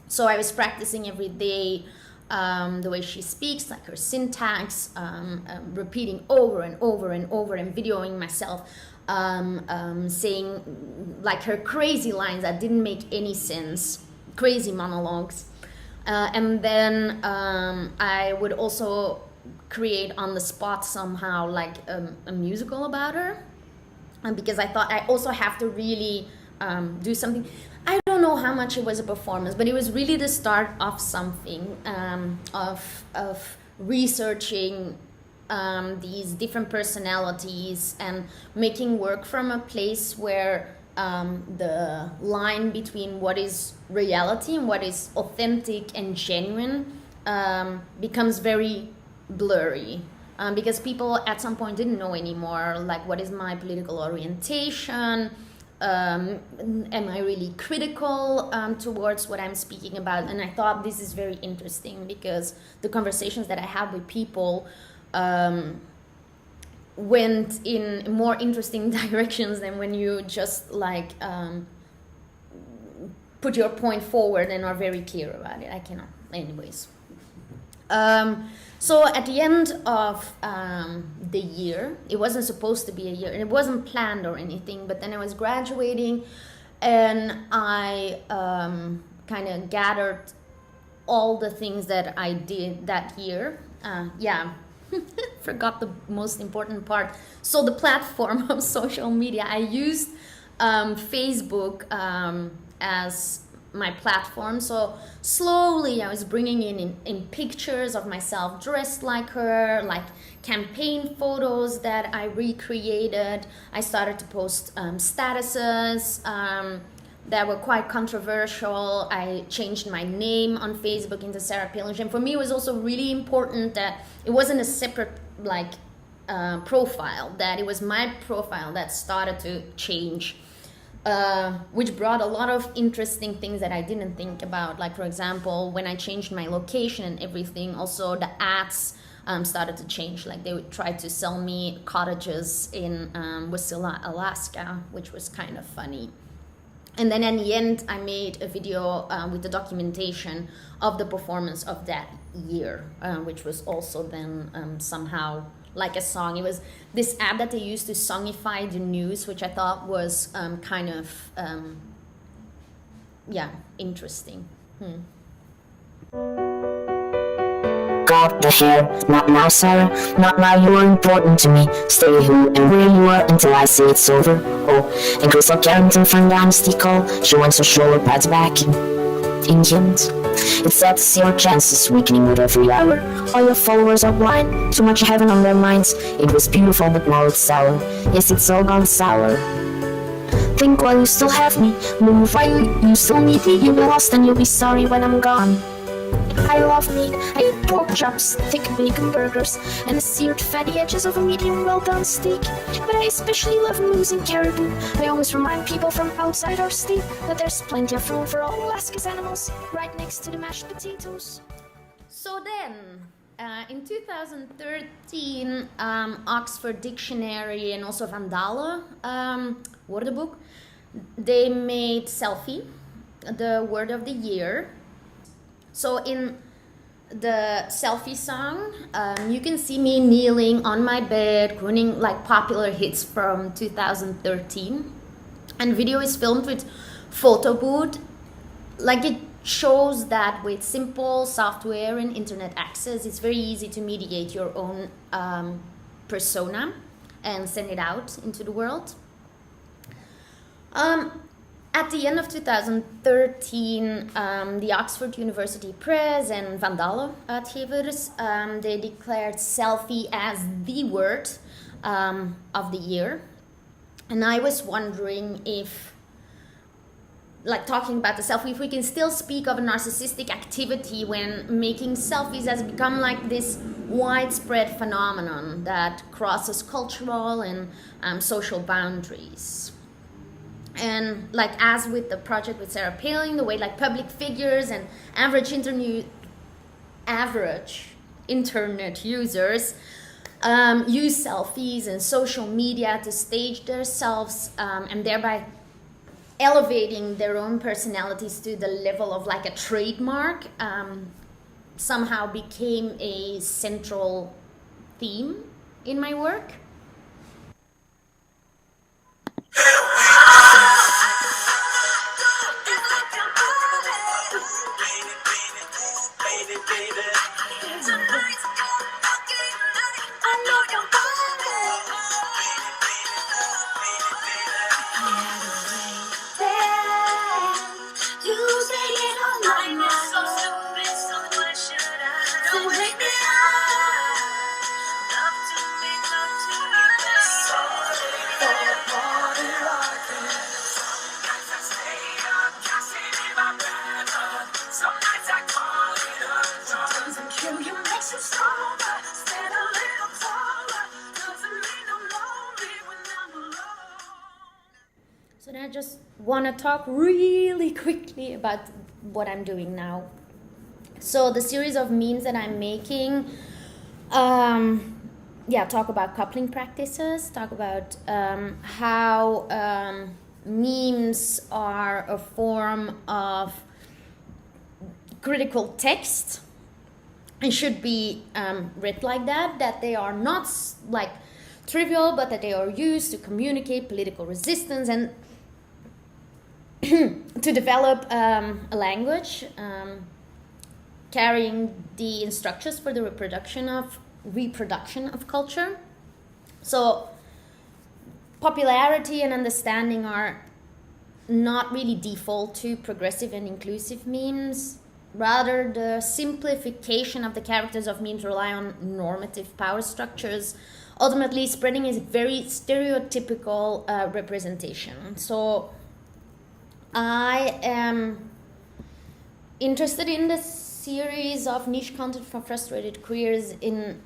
S6: So I was practicing every day the way she speaks, like her syntax, repeating over and over and over, and videoing myself saying like her crazy lines that didn't make any sense, crazy monologues. And then I would also create on the spot somehow like a musical about her, because I thought I also have to really do something. I don't know how much it was a performance, but it was really the start of something, of researching these different personalities and making work from a place where the line between what is reality and what is authentic and genuine becomes very blurry. Because people at some point didn't know anymore, like, what is my political orientation? Am I really critical towards what I'm speaking about? And I thought this is very interesting because the conversations that I have with people went in more interesting directions than when you just like put your point forward and are very clear about it. I cannot, anyways. So at the end of the year, it wasn't supposed to be a year, and it wasn't planned or anything, but then I was graduating, and I kind of gathered all the things that I did that year. Forgot the most important part. So the platform of social media, I used Facebook as my platform. So slowly I was bringing in pictures of myself dressed like her, like campaign photos that I recreated. I started to post statuses that were quite controversial. I changed my name on Facebook into Sarah Pillinger. And for me, it was also really important that it wasn't a separate like profile, that it was my profile that started to change. Which brought a lot of interesting things that I didn't think about. Like, for example, when I changed my location and everything, also the ads started to change. Like, they would try to sell me cottages in Wasilla, Alaska, which was kind of funny. And then in the end, I made a video with the documentation of the performance of that year, which was also then somehow like a song. It was this app that they used to songify the news, which I thought was kind of, interesting.
S8: Got the hair, not now, Sarah, not now, you are important to me. Stay who and where you are until I say it's over. Oh, and Crystal Carrington from Dynasty call, she wants her shoulder pads back in England. It's sad to see our chances weakening with every hour. All your followers are blind, too much heaven on their minds. It was beautiful, but now it's sour. Yes, it's all gone sour. Think while you still have me, move while you still need me. You'll be lost and you'll be sorry when I'm gone. I love meat, I eat pork chops, thick bacon burgers, and the seared fatty edges of a medium well-done steak. But I especially love moose and caribou. I always remind people from outside our state that there's plenty of room for all Alaska's animals, right next to the mashed potatoes.
S6: So then, in 2013, Oxford Dictionary and also Vandalen Woordenboek, they made selfie the word of the year. So in the selfie song, you can see me kneeling on my bed, crooning like popular hits from 2013. And video is filmed with photo booth. Like, it shows that with simple software and internet access, it's very easy to mediate your own persona and send it out into the world. At the end of 2013, the Oxford University Press and Vandalen uitgevers, they declared selfie as the word of the year. And I was wondering if, like, talking about the selfie, if we can still speak of a narcissistic activity when making selfies has become like this widespread phenomenon that crosses cultural and social boundaries. And like, as with the project with Sarah Palin, the way like public figures and average internet users use selfies and social media to stage themselves and thereby elevating their own personalities to the level of like a trademark, somehow became a central theme in my work.
S7: Love to
S6: So then I just want to talk really quickly about what I'm doing now. So the series of memes that I'm making, talk about coupling practices, talk about how memes are a form of critical text and should be read like that they are not like trivial, but that they are used to communicate political resistance and to develop a language carrying the instructions for the reproduction of culture. So popularity and understanding are not really default to progressive and inclusive memes. Rather, the simplification of the characters of memes rely on normative power structures, ultimately spreading a very stereotypical representation. So I am interested in this series of niche content for frustrated queers in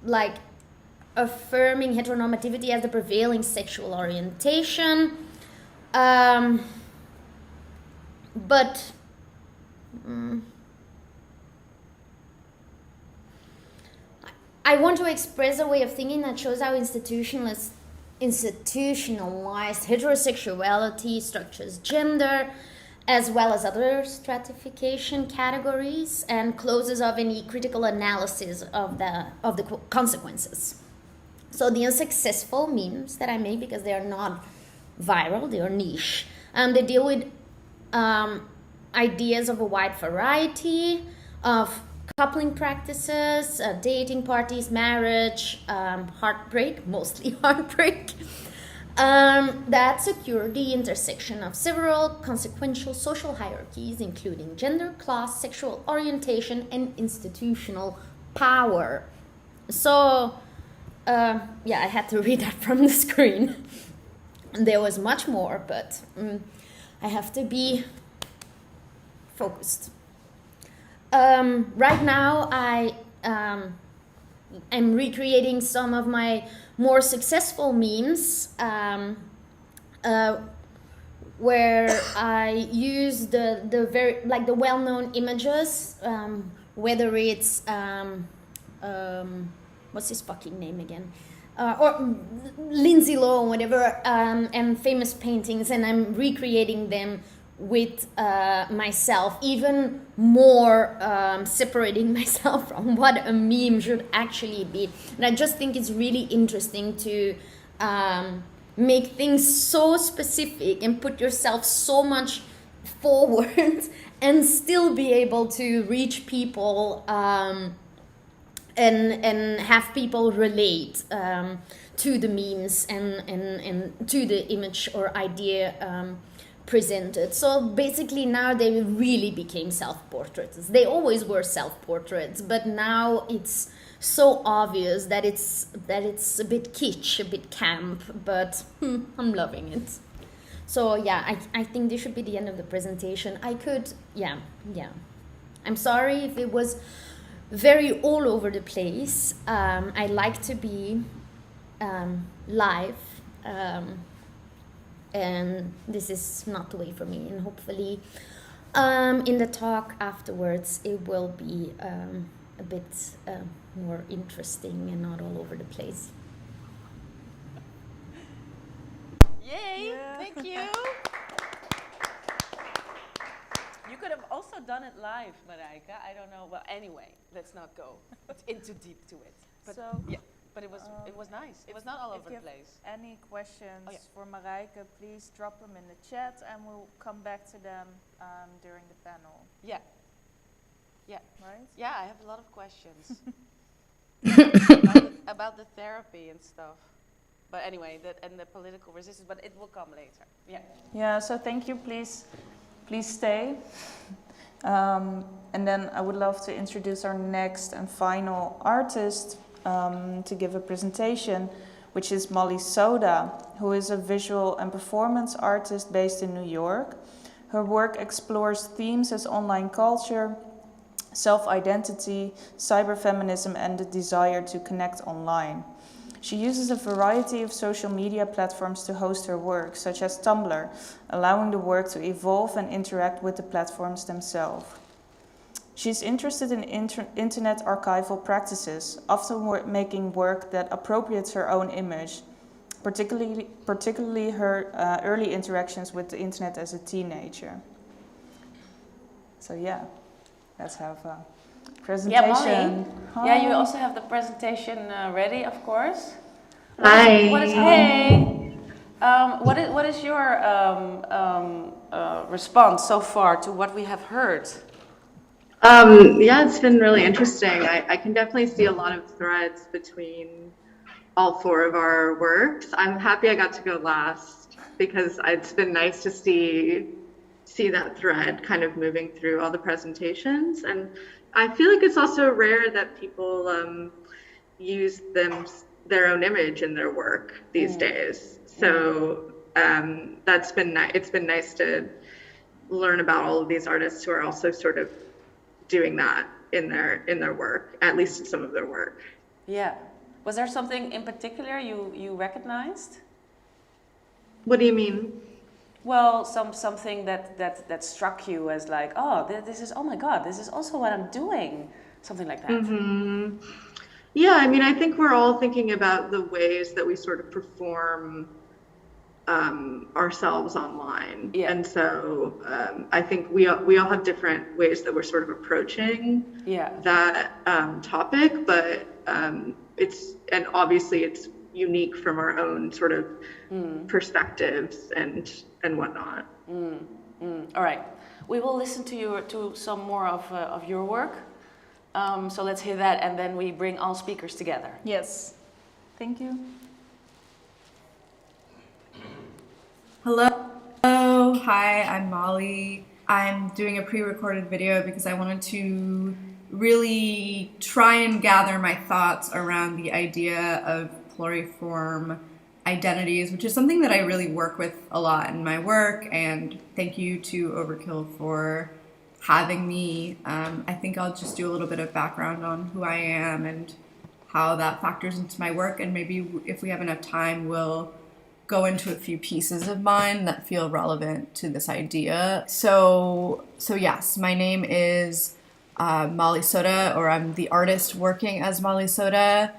S6: like affirming heteronormativity as the prevailing sexual orientation. But I want to express a way of thinking that shows how institutionalized heterosexuality structures gender, as well as other stratification categories, and closes off any critical analysis of the consequences. So the unsuccessful memes that I make, because they are not viral, they are niche, they deal with ideas of a wide variety of coupling practices, dating, parties, marriage, heartbreak, mostly heartbreak, that secure the intersection of several consequential social hierarchies, including gender, class, sexual orientation, and institutional power. So, I had to read that from the screen. There was much more, but I have to be focused. Right now, I am recreating some of my more successful memes, where I use the very like the well-known images, whether it's what's his fucking name again? Or Lindsay Lohan, whatever, and famous paintings, and I'm recreating them with myself, even more separating myself from what a meme should actually be. And I just think it's really interesting to make things so specific and put yourself so much forward and still be able to reach people and have people relate to the memes and to the image or idea presented. So basically now they really became self-portraits. They always were self-portraits, but now it's so obvious that it's a bit kitsch, a bit camp, but I'm loving it. So yeah, I think this should be the end of the presentation. I could, yeah. I'm sorry if it was very all over the place. I like to be live, and this is not the way for me. And hopefully, in the talk afterwards, it will be a bit more interesting and not all over the place.
S3: Yay! Yeah. Thank you. You could have also done it live, Manique. I don't know. Well, anyway, let's not go into deep to it. But
S2: so,
S3: yeah, but it was nice. It was not all over the place.
S2: If you have any questions for Manique, please drop them in the chat, and we'll come back to them during the panel.
S3: Yeah. Yeah.
S2: Right?
S3: Yeah, I have a lot of questions about the therapy and stuff. But anyway, and the political resistance. But it will come later. Yeah.
S2: Yeah. So thank you. Please stay. And then I would love to introduce our next and final artist to give a presentation, which is Molly Soda, who is a visual and performance artist based in New York. Her work explores themes as online culture, self-identity, cyberfeminism, and the desire to connect online. She uses a variety of social media platforms to host her work, such as Tumblr, allowing the work to evolve and interact with the platforms themselves. She's interested in internet archival practices, often making work that appropriates her own image, particularly her early interactions with the internet as a teenager. So yeah, let's have a presentation.
S3: Yeah, Molly. Yeah, you also have the presentation ready, of course.
S9: Hi.
S3: What is your response so far to what we have heard?
S9: Yeah, it's been really interesting. I can definitely see a lot of threads between all four of our works. I'm happy I got to go last because it's been nice to see that thread kind of moving through all the presentations. And I feel like it's also rare that people use their own image in their work these days. So it's been nice to learn about all of these artists who are also sort of doing that in their work, at least in some of their work.
S3: Yeah. Was there something in particular you recognized?
S9: What do you mean?
S3: Well, something that struck you as like, oh, oh my God, this is also what I'm doing. Something like that.
S9: Mm-hmm. Yeah, I mean, I think we're all thinking about the ways that we sort of perform ourselves online. Yeah. And so I think we all have different ways that we're sort of approaching that topic, but obviously it's unique from our own sort of perspectives and whatnot.
S3: All right, we will listen to some more of your work. So let's hear that, and then we bring all speakers together.
S2: Yes, thank you.
S10: Hello, hi, I'm Molly. I'm doing a pre-recorded video because I wanted to really try and gather my thoughts around the idea of pluriform identities, which is something that I really work with a lot in my work, and thank you to Overkill for having me. I think I'll just do a little bit of background on who I am and how that factors into my work, and maybe if we have enough time, we'll go into a few pieces of mine that feel relevant to this idea. So yes, my name is Molly Soda, or I'm the artist working as Molly Soda.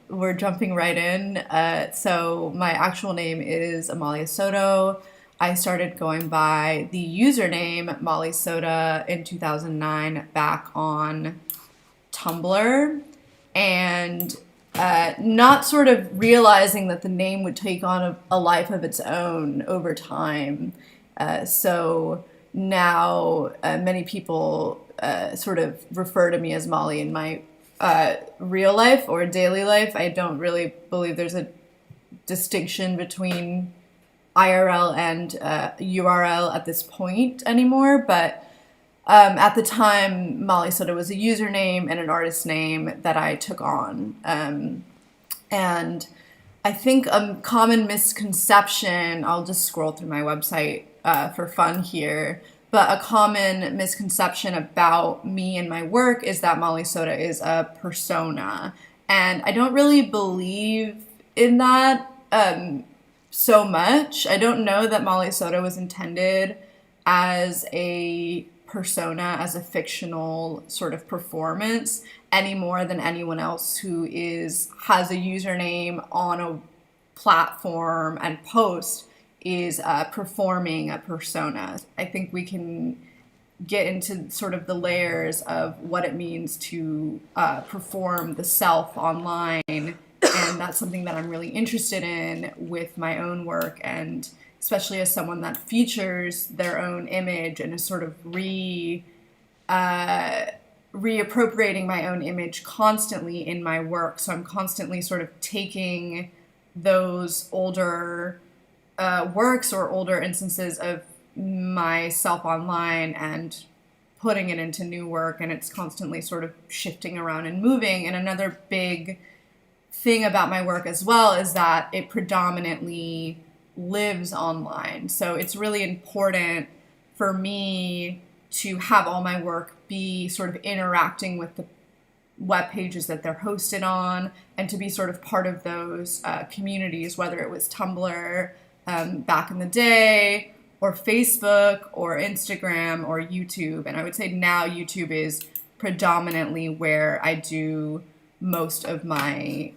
S10: We're jumping right in. So my actual name is Amalia Soto. I started going by the username Molly Soda in 2009 back on Tumblr, and not sort of realizing that the name would take on a life of its own over time. So now many people sort of refer to me as Molly in my real life or daily life. I don't really believe there's a distinction between IRL and URL at this point anymore, but at the time, Molly Soda was a username and an artist name that I took on. And I think a common misconception, I'll just scroll through my website for fun here, but a common misconception about me and my work is that Molly Soda is a persona. And I don't really believe in that so much. I don't know that Molly Soda was intended as a persona, as a fictional sort of performance, any more than anyone else who has a username on a platform and post is performing a persona. I think we can get into sort of the layers of what it means to perform the self online, and that's something that I'm really interested in with my own work, and especially as someone that features their own image and is sort of reappropriating my own image constantly in my work. So I'm constantly sort of taking those older works or older instances of myself online and putting it into new work, and it's constantly sort of shifting around and moving. And another big thing about my work as well is that it predominantly lives online. So it's really important for me to have all my work be sort of interacting with web pages that they're hosted on, and to be sort of part of those communities, whether it was Tumblr back in the day, or Facebook, or Instagram, or YouTube. And I would say now YouTube is predominantly where I do most of my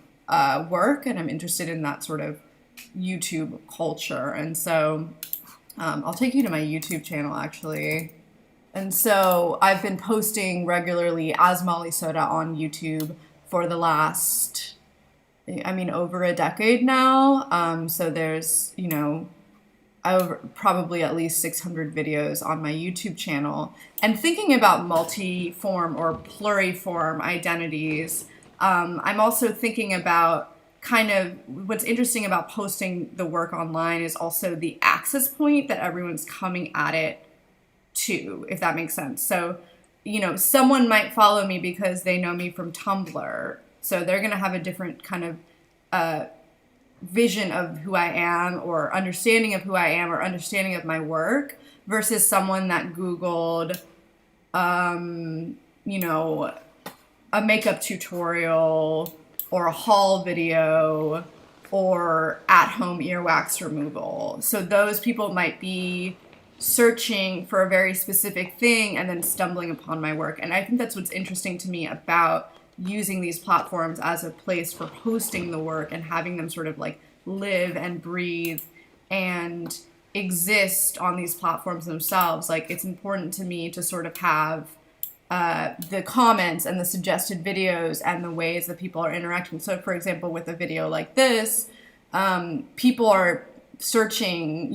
S10: work, and I'm interested in that sort of YouTube culture. And so I'll take you to my YouTube channel, actually. And so I've been posting regularly as Molly Soda on YouTube for the last, over a decade now. So there's, probably at least 600 videos on my YouTube channel. And thinking about multi-form or pluriform identities, I'm also thinking about kind of what's interesting about posting the work online is also the access point that everyone's coming at it to, if that makes sense. So, someone might follow me because they know me from Tumblr. So they're going to have a different kind of vision of who I am, or understanding of who I am, or understanding of my work, versus someone that Googled, a makeup tutorial or a haul video or at-home earwax removal. So those people might be searching for a very specific thing and then stumbling upon my work. And I think that's what's interesting to me about using these platforms as a place for hosting the work and having them sort of like live and breathe and exist on these platforms themselves. Like, it's important to me to sort of have the comments and the suggested videos and the ways that people are interacting. So for example, with a video like this, people are searching,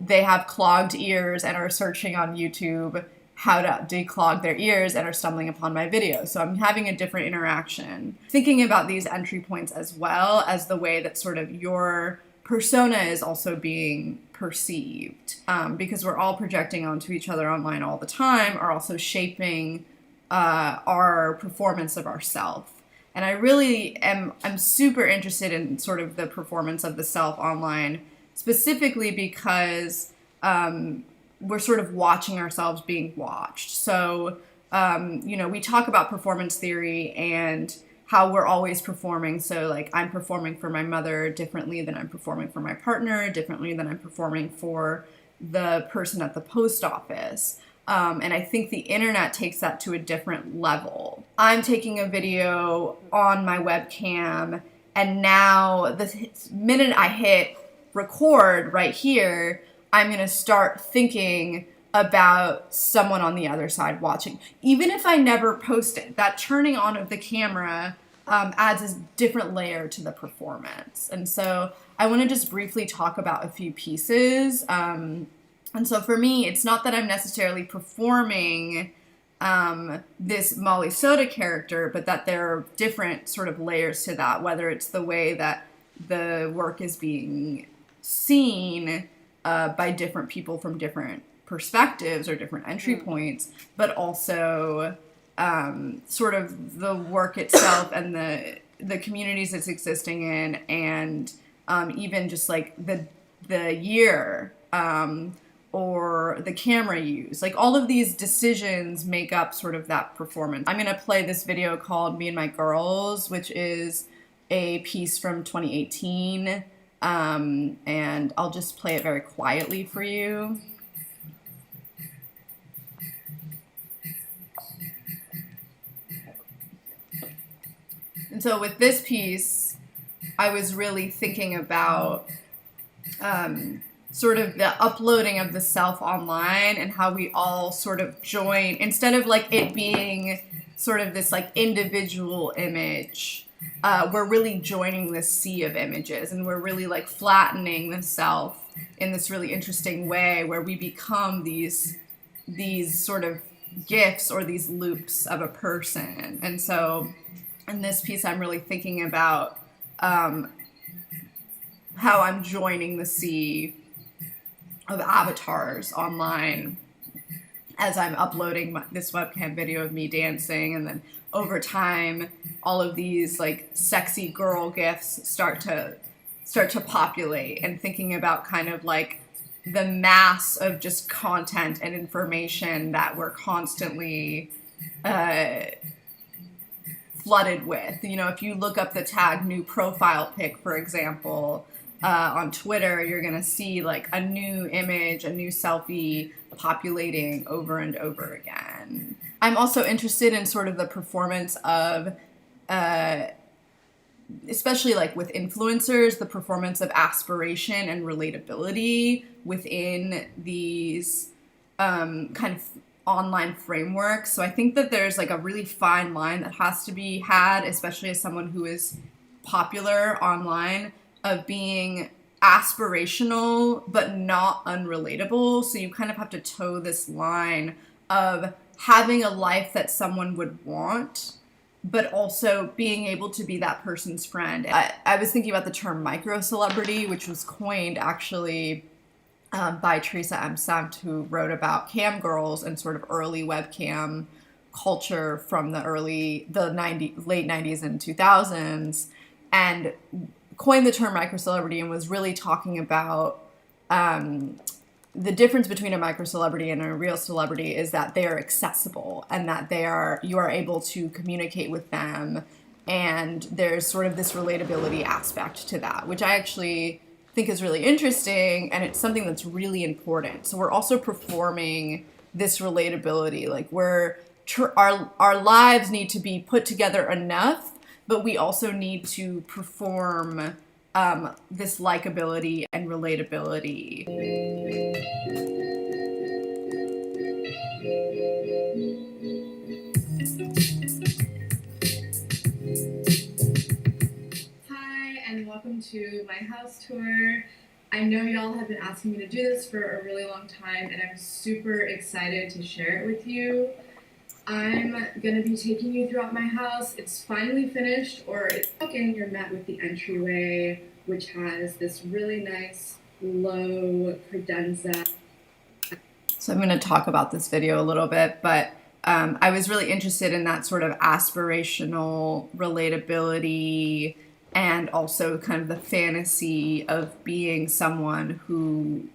S10: they have clogged ears and are searching on YouTube how to declog their ears and are stumbling upon my video. So I'm having a different interaction. Thinking about these entry points as well as the way that sort of your persona is also being perceived, because we're all projecting onto each other online all the time, are also shaping our performance of ourself. And I really I'm super interested in sort of the performance of the self online, specifically because we're sort of watching ourselves being watched. So, we talk about performance theory and how we're always performing. So like, I'm performing for my mother differently than I'm performing for my partner, differently than I'm performing for the person at the post office. And I think the internet takes that to a different level. I'm taking a video on my webcam, and now the minute I hit record right here, I'm going to start thinking about someone on the other side watching. Even if I never post it, that turning on of the camera adds a different layer to the performance. And so I want to just briefly talk about a few pieces. And so for me, it's not that I'm necessarily performing this Molly Soda character, but that there are different sort of layers to that, whether it's the way that the work is being seen by different people from different perspectives or different entry points, but also sort of the work itself and the communities it's existing in, and even just like the year or the camera used. Like, all of these decisions make up sort of that performance. I'm gonna play this video called Me and My Girls, which is a piece from 2018. And I'll just play it very quietly for you. And so with this piece, I was really thinking about sort of the uploading of the self online and how we all sort of join, instead of like it being sort of this like individual image, we're really joining this sea of images, and we're really like flattening the self in this really interesting way where we become these sort of gifs or these loops of a person. And so in this piece, I'm really thinking about how I'm joining the sea of avatars online as I'm uploading this webcam video of me dancing, and then over time, all of these like sexy girl gifs start to populate, and thinking about kind of like the mass of just content and information that we're constantly flooded with. You know, if you look up the tag new profile pic, for example, on Twitter, you're gonna see like a new image, a new selfie populating over and over again. I'm also interested in sort of the performance of, especially like with influencers, the performance of aspiration and relatability within these kind of online frameworks. So I think that there's like a really fine line that has to be had, especially as someone who is popular online, of being aspirational but not unrelatable. So you kind of have to toe this line of having a life that someone would want, but also being able to be that person's friend. I was thinking about the term micro-celebrity, which was coined actually by Teresa M. Samt, who wrote about cam girls and sort of early webcam culture from the late 90s and 2000s, and coined the term micro-celebrity and was really talking about the difference between a micro-celebrity and a real celebrity is that they are accessible and that you are able to communicate with them, and there's sort of this relatability aspect to that, which I actually think is really interesting, and it's something that's really important. So we're also performing this relatability, like our lives need to be put together enough, but we also need to perform this likability and relatability.
S11: Hi, and welcome to my house tour. I know y'all have been asking me to do this for a really long time, and I'm super excited to share it with you. I'm gonna be taking you throughout my house. It's finally finished, or it's broken. You're met with the entryway, which has this really nice low credenza.
S10: So I'm going to talk about this video a little bit, but I was really interested in that sort of aspirational relatability and also kind of the fantasy of being someone who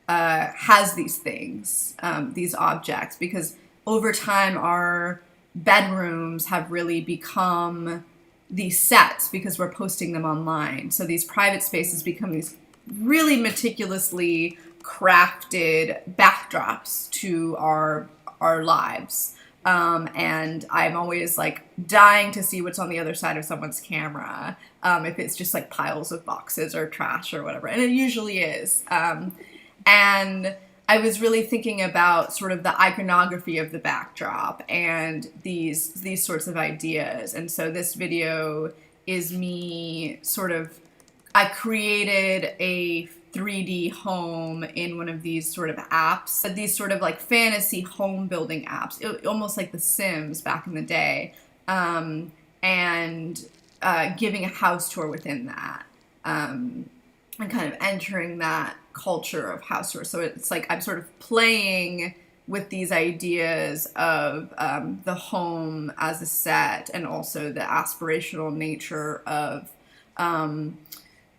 S10: has these things, these objects, because over time our bedrooms have really become these sets because we're posting them online. So these private spaces become these really meticulously crafted backdrops to our lives. And I'm always like dying to see what's on the other side of someone's camera, if it's just like piles of boxes or trash or whatever, and it usually is. And I was really thinking about sort of the iconography of the backdrop and these sorts of ideas. And so this video is me sort of, I created a 3D home in one of these sort of apps, these sort of like fantasy home building apps, almost like The Sims back in the day, and giving a house tour within that, and kind of entering that culture of house tour. So it's like I'm sort of playing with these ideas of the home as a set, and also the aspirational nature of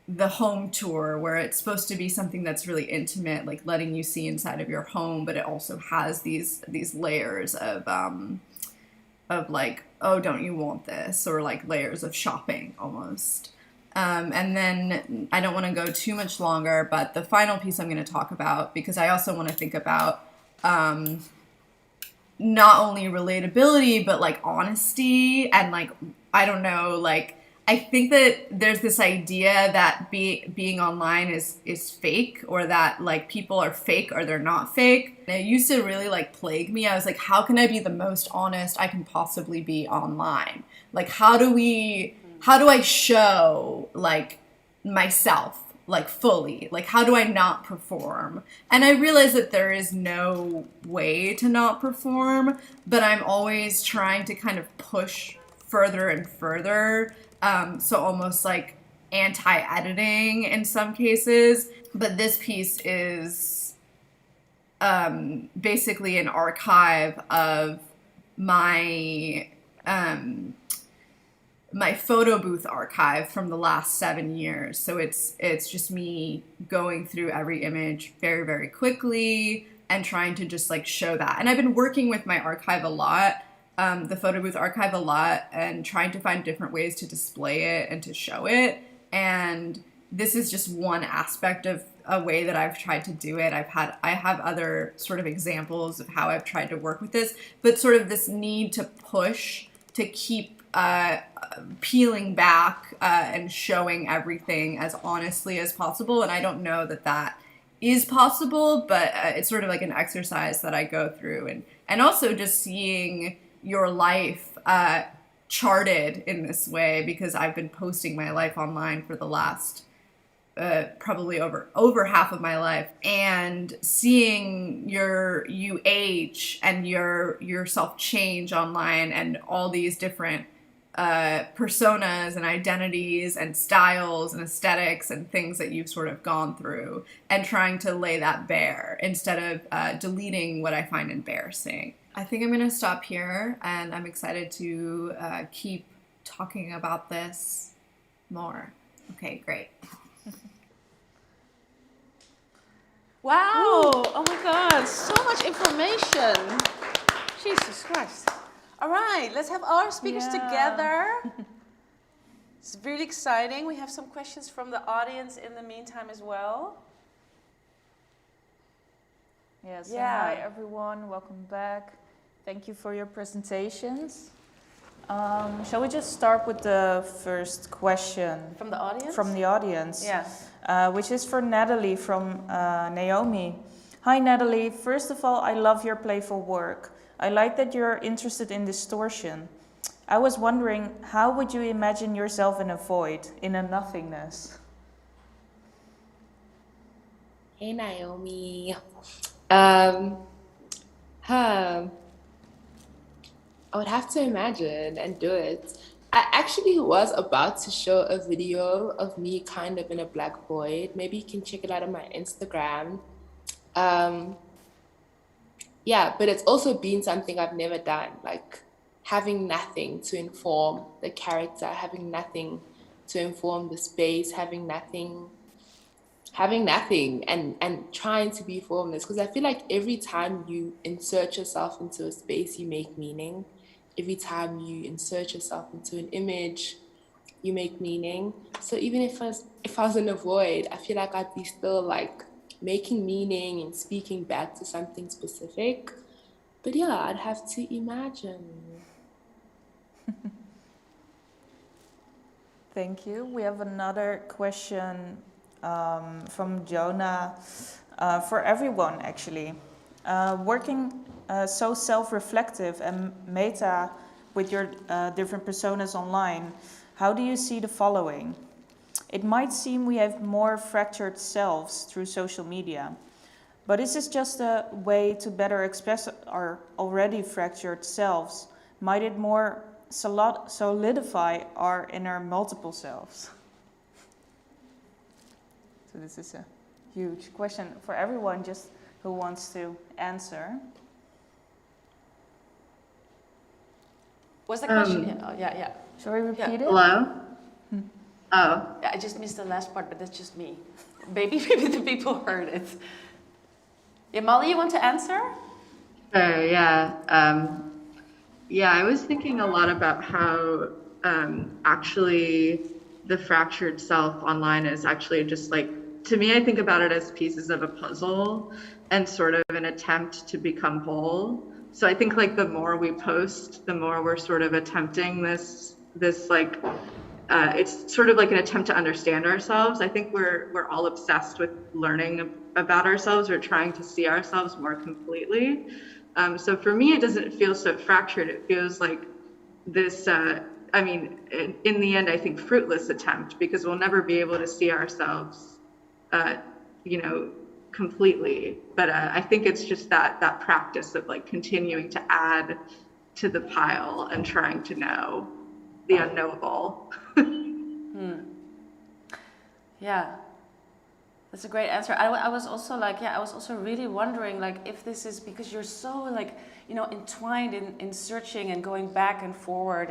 S10: the home tour, where it's supposed to be something that's really intimate, like letting you see inside of your home, but it also has these layers of like, oh, don't you want this, or like layers of shopping almost. And then I don't want to go too much longer, but the final piece I'm going to talk about, because I also want to think about not only relatability, but like honesty, and like, I don't know, like, I think that there's this idea that being online is fake, or that like people are fake or they're not fake. And it used to really like plague me. I was like, how can I be the most honest I can possibly be online? Like, how do I show like myself like fully? Like, how do I not perform? And I realize that there is no way to not perform, but I'm always trying to kind of push further and further. So almost like anti-editing in some cases. But this piece is basically an archive of my my photo booth archive from the last 7 years. So it's just me going through every image very, very quickly and trying to just like show that. And I've been working with my archive a lot. the photo booth archive a lot and trying to find different ways to display it and to show it. And this is just one aspect of a way that I've tried to do it. I have other sort of examples of how I've tried to work with this, but sort of this need to push to keep peeling back and showing everything as honestly as possible. And I don't know that that is possible, but it's sort of like an exercise that I go through. And also just seeing your life charted in this way, because I've been posting my life online for the last probably over half of my life, and seeing you age and yourself change online, and all these different personas and identities and styles and aesthetics and things that you've sort of gone through, and trying to lay that bare instead of deleting what I find embarrassing. I think I'm gonna stop here, and I'm excited to keep talking about this more. Okay, great.
S3: Wow! Oh my God, so much information. Jesus Christ. All right, let's have our speakers together. It's really exciting. We have some questions from the audience in the meantime as well.
S2: Yes, hi everyone, welcome back. Thank you for your presentations. Shall we just start with the first question?
S3: From the audience?
S2: From the audience.
S3: Yes.
S2: Which is for Natalie from Naomi. Hi Natalie, first of all, I love your playful work. I like that you're interested in distortion. I was wondering, how would you imagine yourself in a void, in a nothingness?
S5: Hey Naomi. I would have to imagine and do it. I actually was about to show a video of me kind of in a black void. Maybe you can check it out on my Instagram. Yeah, but it's also been something I've never done, like having nothing to inform the character, having nothing to inform the space, having nothing and trying to be formless. Because I feel like every time you insert yourself into a space, you make meaning. Every time you insert yourself into an image, you make meaning. So even if I was in a void, I feel like I'd be still like making meaning and speaking back to something specific. But yeah, I'd have to imagine.
S2: Thank you. We have another question from Jonah for everyone, actually. Working so self-reflective and meta with your different personas online, how do you see the following? It might seem we have more fractured selves through social media, but is this just a way to better express our already fractured selves? Might it more solidify our inner multiple selves? So this is a huge question for everyone just who wants to answer.
S3: What's the question? Yeah.
S2: Shall we repeat it?
S9: Hello? Oh.
S3: Yeah, I just missed the last part, but that's just me. Maybe the people heard it. Yeah, Molly, you want to answer?
S9: Sure, yeah. I was thinking a lot about how actually the fractured self online is actually just like, to me, I think about it as pieces of a puzzle and sort of an attempt to become whole. So I think like the more we post, the more we're sort of attempting this like, it's sort of like an attempt to understand ourselves. I think we're all obsessed with learning about ourselves or trying to see ourselves more completely. So for me, it doesn't feel so fractured. It feels like this, in the end, I think fruitless attempt, because we'll never be able to see ourselves, completely. But I think it's just that practice of like continuing to add to the pile and trying to know the unknowable.
S3: Yeah, that's a great answer. I was also like, I was also really wondering like if this is because you're so like, entwined in searching and going back and forward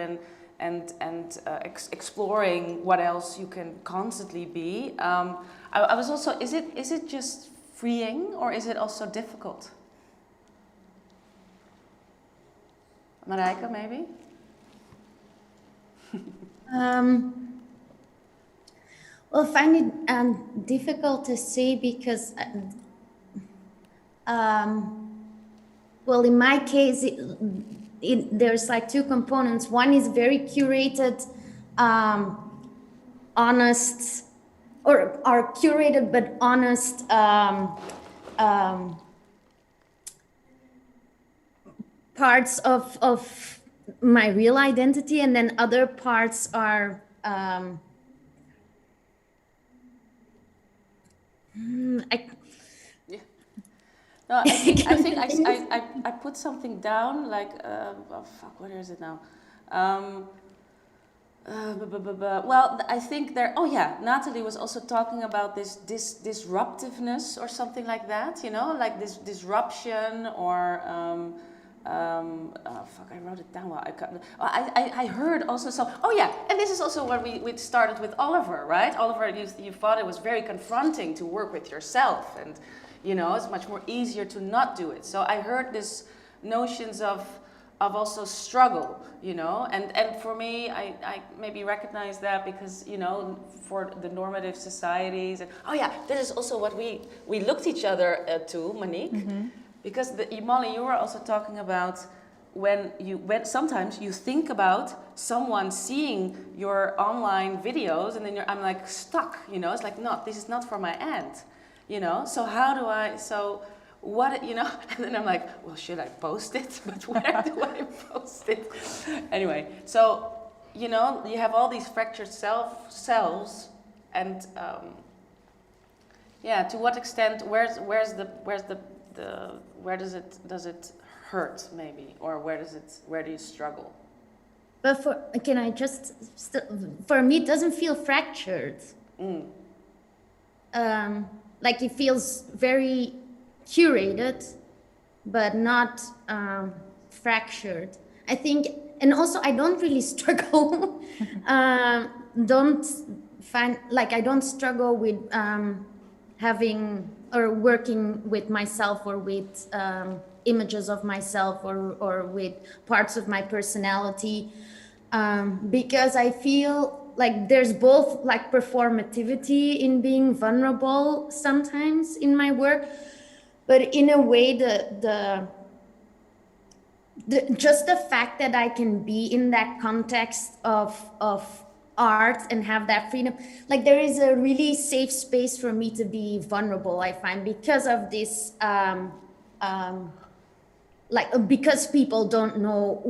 S3: and exploring what else you can constantly be. I was also, is it just freeing or is it also difficult? Marijke, maybe?
S6: Well, I find it difficult to say because, well, in my case, there's like two components. One is very curated, honest, or are curated but honest parts of my real identity, and then other parts are
S3: No, I think I put something down like oh fuck, what is it now? Well, I think there. Oh yeah, Natalie was also talking about this disruptiveness or something like that. You know, like this disruption or. Oh fuck, I wrote it down. Well, I heard also so. Oh yeah, and this is also what we started with Oliver, right? Oliver, you thought it was very confronting to work with yourself, and you know it's much more easier to not do it. So I heard this notions of also struggle, you know, and for me, I maybe recognize that because you know for the normative societies, and oh yeah, this is also what we looked each other to, Manique. Mm-hmm. Because Molly, you were also talking about when sometimes you think about someone seeing your online videos and then I'm like stuck, you know, it's like, no, this is not for my aunt, you know, so how do I, so what, you know, and then I'm like, well, should I post it? But where do I post it? Anyway, so, you know, you have all these fractured selves and, yeah, to what extent, where does it hurt maybe, or where do you struggle?
S6: But for me, it doesn't feel fractured. Like it feels very curated, but not fractured. I think, and also I don't really struggle. I don't struggle with having or working with myself or with images of myself or with parts of my personality, because I feel like there's both like performativity in being vulnerable sometimes in my work, but in a way just the fact that I can be in that context of art and have that freedom, like there is a really safe space for me to be vulnerable, I find, because of this because people don't know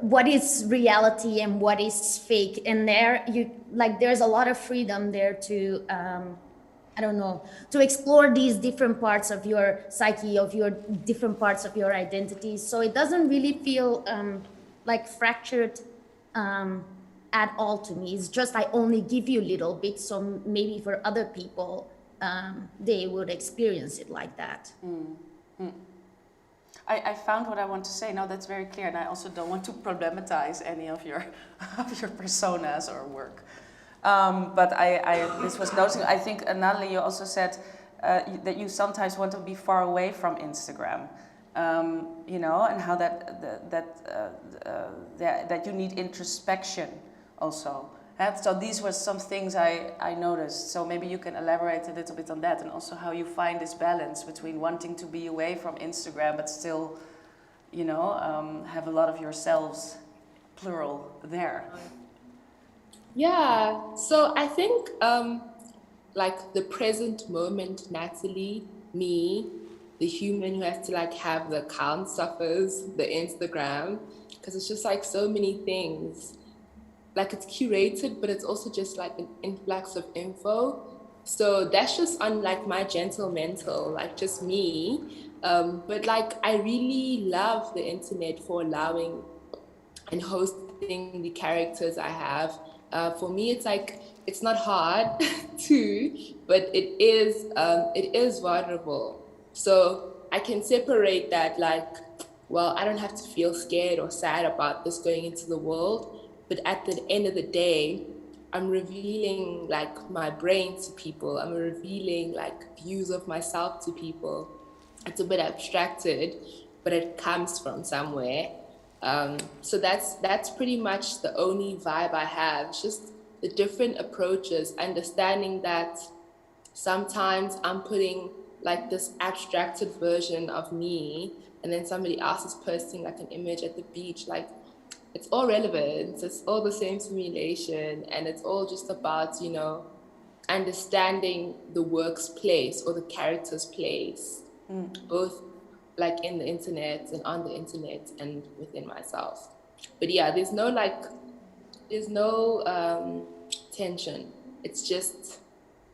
S6: what is reality and what is fake, and there's a lot of freedom there to I don't know, to explore these different parts of your psyche, of your different parts of your identity. So it doesn't really feel like fractured at all to me. It's just I only give you little bits, so maybe for other people they would experience it like that.
S3: I found what I want to say. No, that's very clear, and I also don't want to problematize any of your personas or work. But this was noticing. I think Natalie, you also said that you sometimes want to be far away from Instagram. You know, and how that you need introspection also. And so these were some things I noticed. So maybe you can elaborate a little bit on that, and also how you find this balance between wanting to be away from Instagram but still, you know, have a lot of yourselves, plural, there.
S5: Yeah, so I think like the present moment, Natalie, me, the human who has to like have the account suffers, the Instagram, because it's just like so many things. Like it's curated, but it's also just like an influx of info. So that's just on like my gentle mental, like just me. But like I really love the internet for allowing and hosting the characters I have. For me, it's like, it's not hard too, but it is vulnerable. So I can separate that like, well, I don't have to feel scared or sad about this going into the world. But at the end of the day, I'm revealing like my brain to people. I'm revealing like views of myself to people. It's a bit abstracted, but it comes from somewhere. So that's pretty much the only vibe I have. It's just the different approaches, understanding that sometimes I'm putting like this abstracted version of me, and then somebody else is posting like an image at the beach. Like, it's all relevant, it's all the same simulation, and it's all just about, you know, understanding the work's place or the character's place, both like in the internet and on the internet and within myself. But yeah, there's no tension. It's just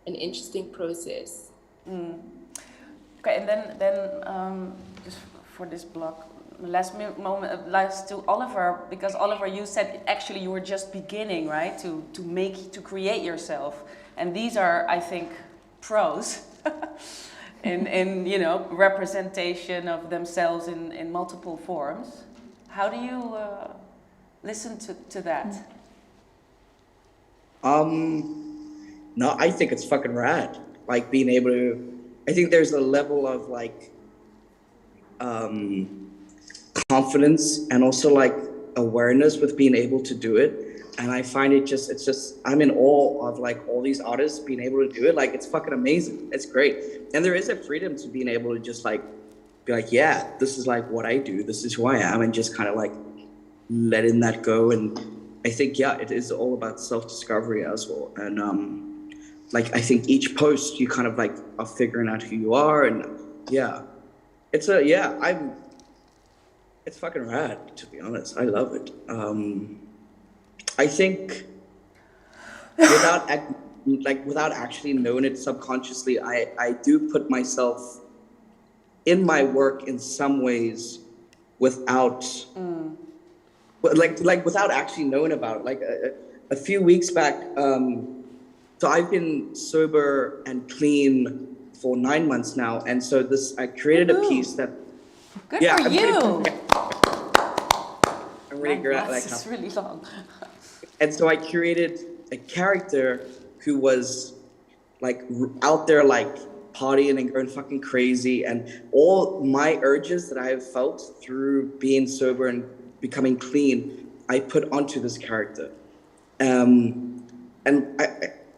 S5: an interesting process.
S3: Okay, and then just for this block, last to Oliver, because Oliver, you said actually you were just beginning, right, to create yourself, and these are, I think, pros in you know, representation of themselves in multiple forms. How do you listen to that?
S4: No, I think it's fucking rad. Like being able to, I think there's a level of like confidence and also like awareness with being able to do it. And I find it's just, I'm in awe of like all these artists being able to do it. Like, it's fucking amazing. It's great. And there is a freedom to being able to just like, be like, yeah, this is like what I do. This is who I am. And just kind of like letting that go. And I think, yeah, it is all about self-discovery as well. And like, I think each post you kind of like are figuring out who you are. And yeah, it's fucking rad, to be honest. I love it. I think without actually knowing it subconsciously, I do put myself in my work in some ways without like without actually knowing about it. Like a few weeks back, so I've been sober and clean for 9 months now, and so I created a piece that.
S3: Good for you.
S4: I'm really glad. Like,
S3: it's really long.
S4: And so I created a character who was like out there, like partying and going fucking crazy, and all my urges that I have felt through being sober and becoming clean, I put onto this character. And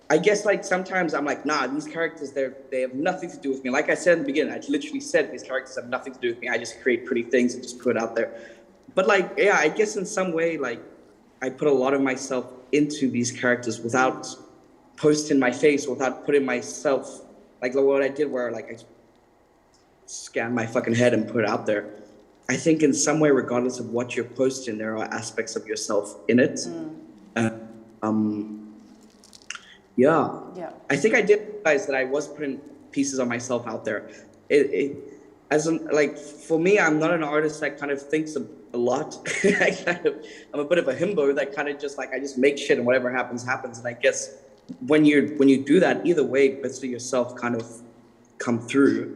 S4: I guess like sometimes I'm like, nah, these characters, they have nothing to do with me. Like I said in the beginning, I literally said these characters have nothing to do with me. I just create pretty things and just put it out there. But like, yeah, I guess in some way, like I put a lot of myself into these characters without posting my face, without putting myself, like what I did where like I scanned my fucking head and put it out there. I think in some way, regardless of what you're posting, there are aspects of yourself in it. Yeah. I think I did realize that I was putting pieces of myself out there. Like for me, I'm not an artist that kind of thinks a lot. I'm a bit of a himbo that kind of just like, I just make shit and whatever happens, happens. And I guess when you do that, either way, bits of yourself kind of come through.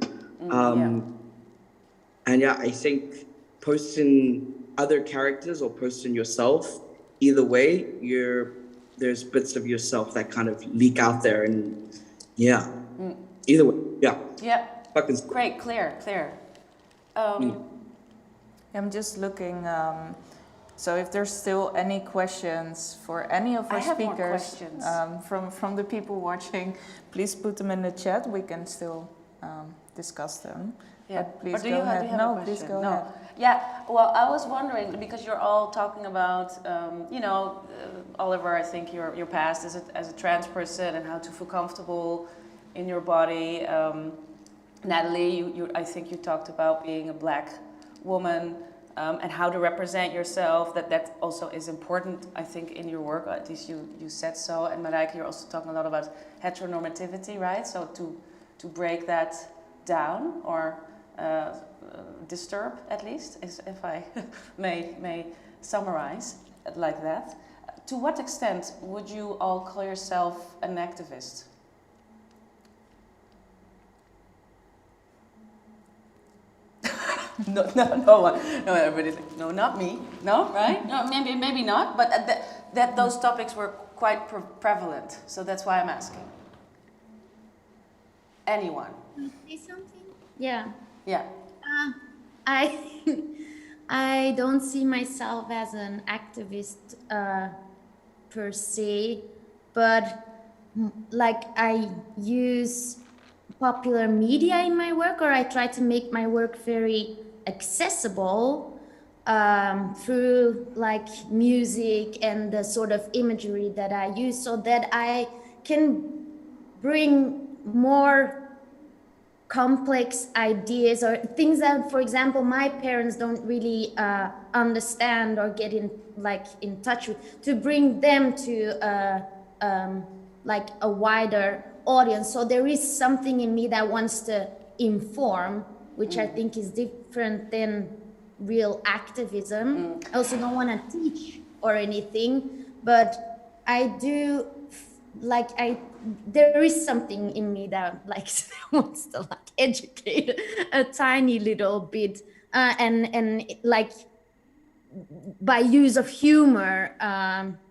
S4: And yeah, I think posting other characters or posting yourself, either way, there's bits of yourself that kind of leak out there, and yeah, either way, yeah.
S3: Yeah.
S4: Fucking
S3: great, clear.
S2: I'm just looking. So if there's still any questions for any of our speakers from the people watching, please put them in the chat. We can still discuss them.
S3: Yeah.
S2: Please go ahead. No, please go ahead.
S3: Yeah, well, I was wondering, because you're all talking about, Oliver, I think your past as a trans person and how to feel comfortable in your body. Natalie, I think you talked about being a Black woman and how to represent yourself. That also is important, I think, in your work. At least you said so. And Manique, you're also talking a lot about heteronormativity, right? So to break that down or disturb, at least, if I may summarize it like that. To what extent would you all call yourself an activist? No, everybody's like, no, not me. No, right? No, maybe not. But that those topics were quite prevalent, so that's why I'm asking. Anyone?
S6: Say something? Yeah.
S3: Yeah.
S6: I don't see myself as an activist per se, but like I use popular media in my work, or I try to make my work very accessible through like music and the sort of imagery that I use, so that I can bring more complex ideas or things that, for example, my parents don't really understand or get in touch with, to bring them to like a wider audience. So there is something in me that wants to inform, which I think is different than real activism. I also don't want to teach or anything, but I do there is something in me that wants to educate a tiny little bit, and like by use of humor.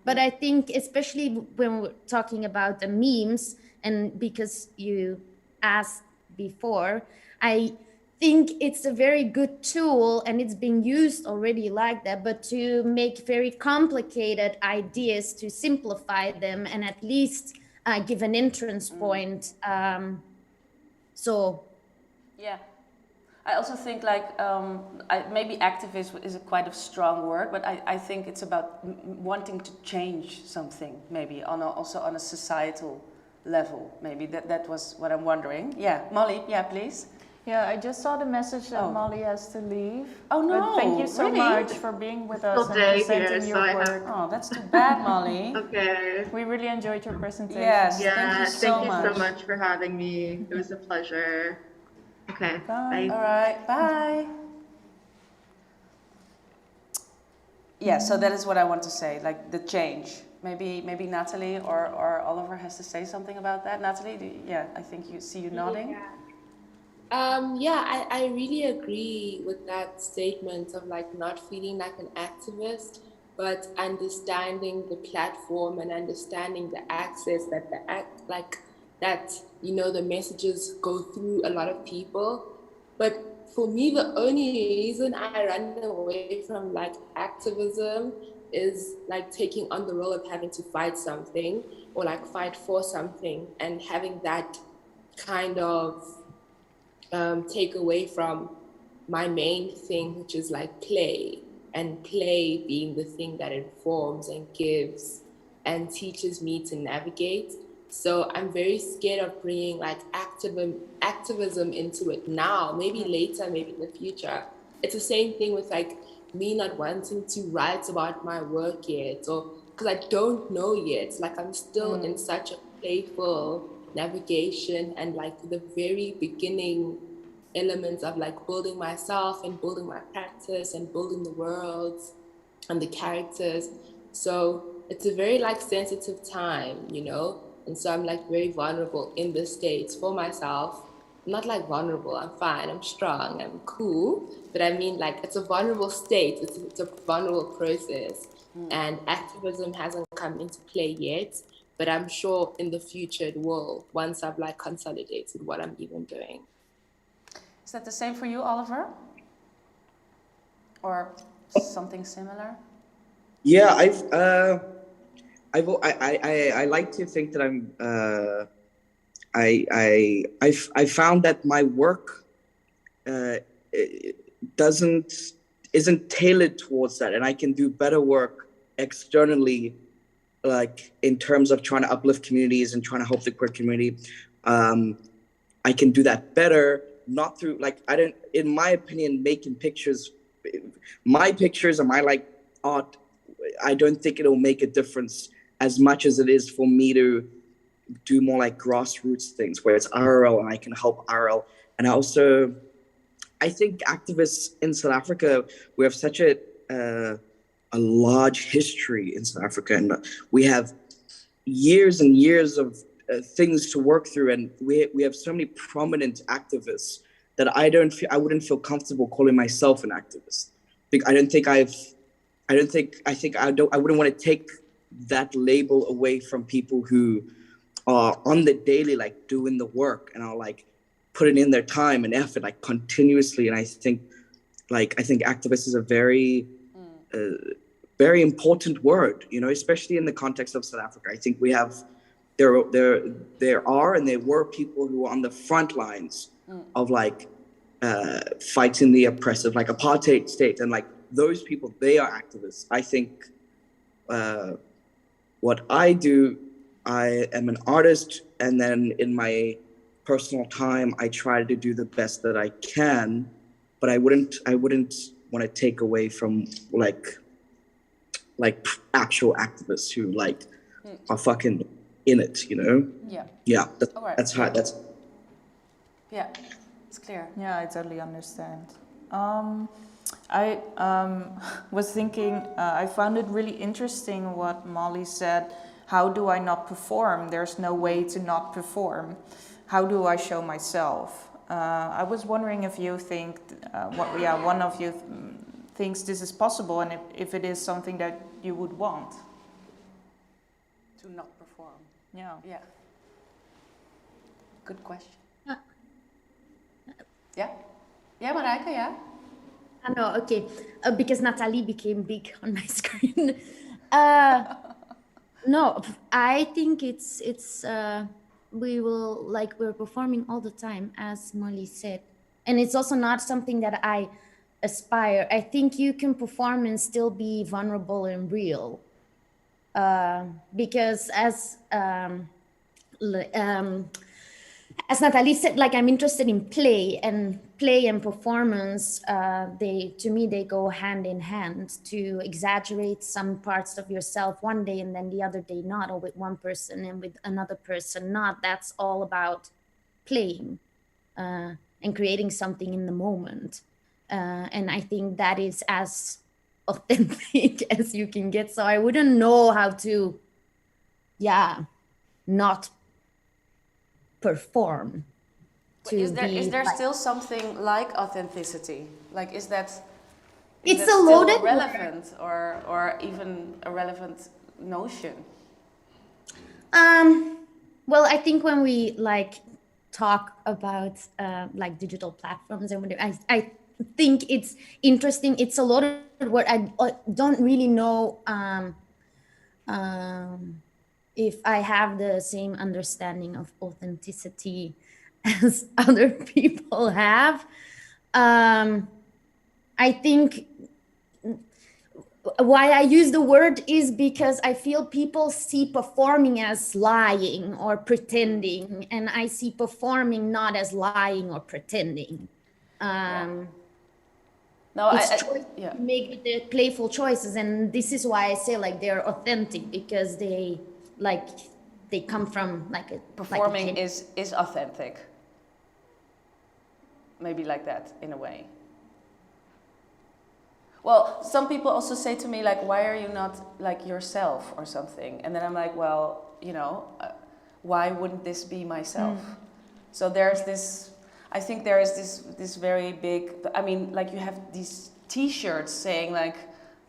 S6: But I think especially when we're talking about the memes, and because you asked before, I think it's a very good tool, and it's being used already like that, but to make very complicated ideas, to simplify them and at least give an entrance point. So
S3: yeah, I also think maybe activist is a quite a strong word, but I think it's about wanting to change something, maybe also on a societal level. Maybe that was what I'm wondering. Yeah, Molly, yeah, please.
S2: Yeah, I just saw the message that Molly has to leave.
S3: Oh no!
S2: But thank you so much for being with us and presenting your work.
S3: Oh, that's too bad, Molly.
S9: Okay.
S2: We really enjoyed your presentation.
S3: Yes,
S9: yeah,
S3: thank you
S9: so much for having me. It was a pleasure. Okay, bye.
S3: All right, bye. Yeah, so that is what I want to say, like the change. Maybe Natalie or Oliver has to say something about that. Natalie, I think you see you nodding.
S5: Yeah, I really agree with that statement of like not feeling like an activist, but understanding the platform and understanding the access that the messages go through a lot of people. But for me, the only reason I run away from like activism is like taking on the role of having to fight something or like fight for something, and having that kind of take away from my main thing, which is like play, and play being the thing that informs and gives and teaches me to navigate. So I'm very scared of bringing like activism into it now, maybe later, maybe in the future. It's the same thing with like me not wanting to write about my work yet, or because I don't know yet. Like I'm still in such a playful navigation and like the very beginning elements of like building myself and building my practice and building the worlds and the characters. So it's a very like sensitive time, and so I'm like very vulnerable in the States for myself. I'm not like vulnerable, I'm fine, I'm strong, I'm cool, but I mean like it's a vulnerable state, it's a vulnerable process, and activism hasn't come into play yet, but I'm sure in the future it will, once I've like consolidated what I'm even doing.
S3: Is that the same for you, Oliver? Or something similar?
S4: Yeah, I like to think that I found that my work isn't tailored towards that, and I can do better work externally, like in terms of trying to uplift communities and trying to help the queer community. I can do that better, not through in my opinion, making pictures, my pictures and my like art, I don't think it'll make a difference as much as it is for me to do more like grassroots things where it's RL and I can help RL. And I think activists in South Africa, we have such a large history in South Africa, and we have years and years of things to work through, and we have so many prominent activists that I wouldn't feel comfortable calling myself an activist. I wouldn't want to take that label away from people who are on the daily, like doing the work and are like putting in their time and effort, like continuously. And I think like, I think activist is a very, very important word, you know, especially in the context of South Africa. I think we have, there are and there were people who were on the front lines of like fighting the oppressive, like apartheid state, and like those people, they are activists. I think what I do, I am an artist, and then in my personal time, I try to do the best that I can, but I wouldn't want to take away from like actual activists who like are fucking in it, you know? Yeah. That's how.
S3: Yeah, it's clear.
S2: Yeah, I totally understand. I was thinking, I found it really interesting what Molly said. How do I not perform? There's no way to not perform. How do I show myself? I was wondering if you think, one of you thinks this is possible, and if it is something that you would want.
S3: To not perform.
S2: Yeah.
S3: Yeah. Good question. Yeah? Yeah, Manique, yeah?
S6: No, okay. Because Nathalie became big on my screen. No, I think it's we're performing all the time, as Molly said. And it's also not something that I aspire. I think you can perform and still be vulnerable and real. Because as Nathalie said, like, I'm interested in play and performance. To me, they go hand in hand. To exaggerate some parts of yourself one day and then the other day not, or with one person and with another person not. That's all about playing and creating something in the moment. And I think that is as authentic as you can get. So I wouldn't know how to, not perform.
S3: Is there still something like authenticity? Like, is that
S6: it's
S3: still
S6: a loaded
S3: relevant or even a relevant notion?
S6: Well, I think when we like talk about like digital platforms and whatever, I think it's interesting. It's a loaded word. I don't really know if I have the same understanding of authenticity as other people have. I think why I use the word is because I feel people see performing as lying or pretending, and I see performing not as lying or pretending. Make the playful choices, and this is why I say like they're authentic, because they come from like a
S3: performing is authentic. Maybe like that in a way. Well, some people also say to me like, why are you not like yourself or something? And then I'm like, well, you know, why wouldn't this be myself? So there's this, I think there is this very big, I mean, like you have these t-shirts saying like,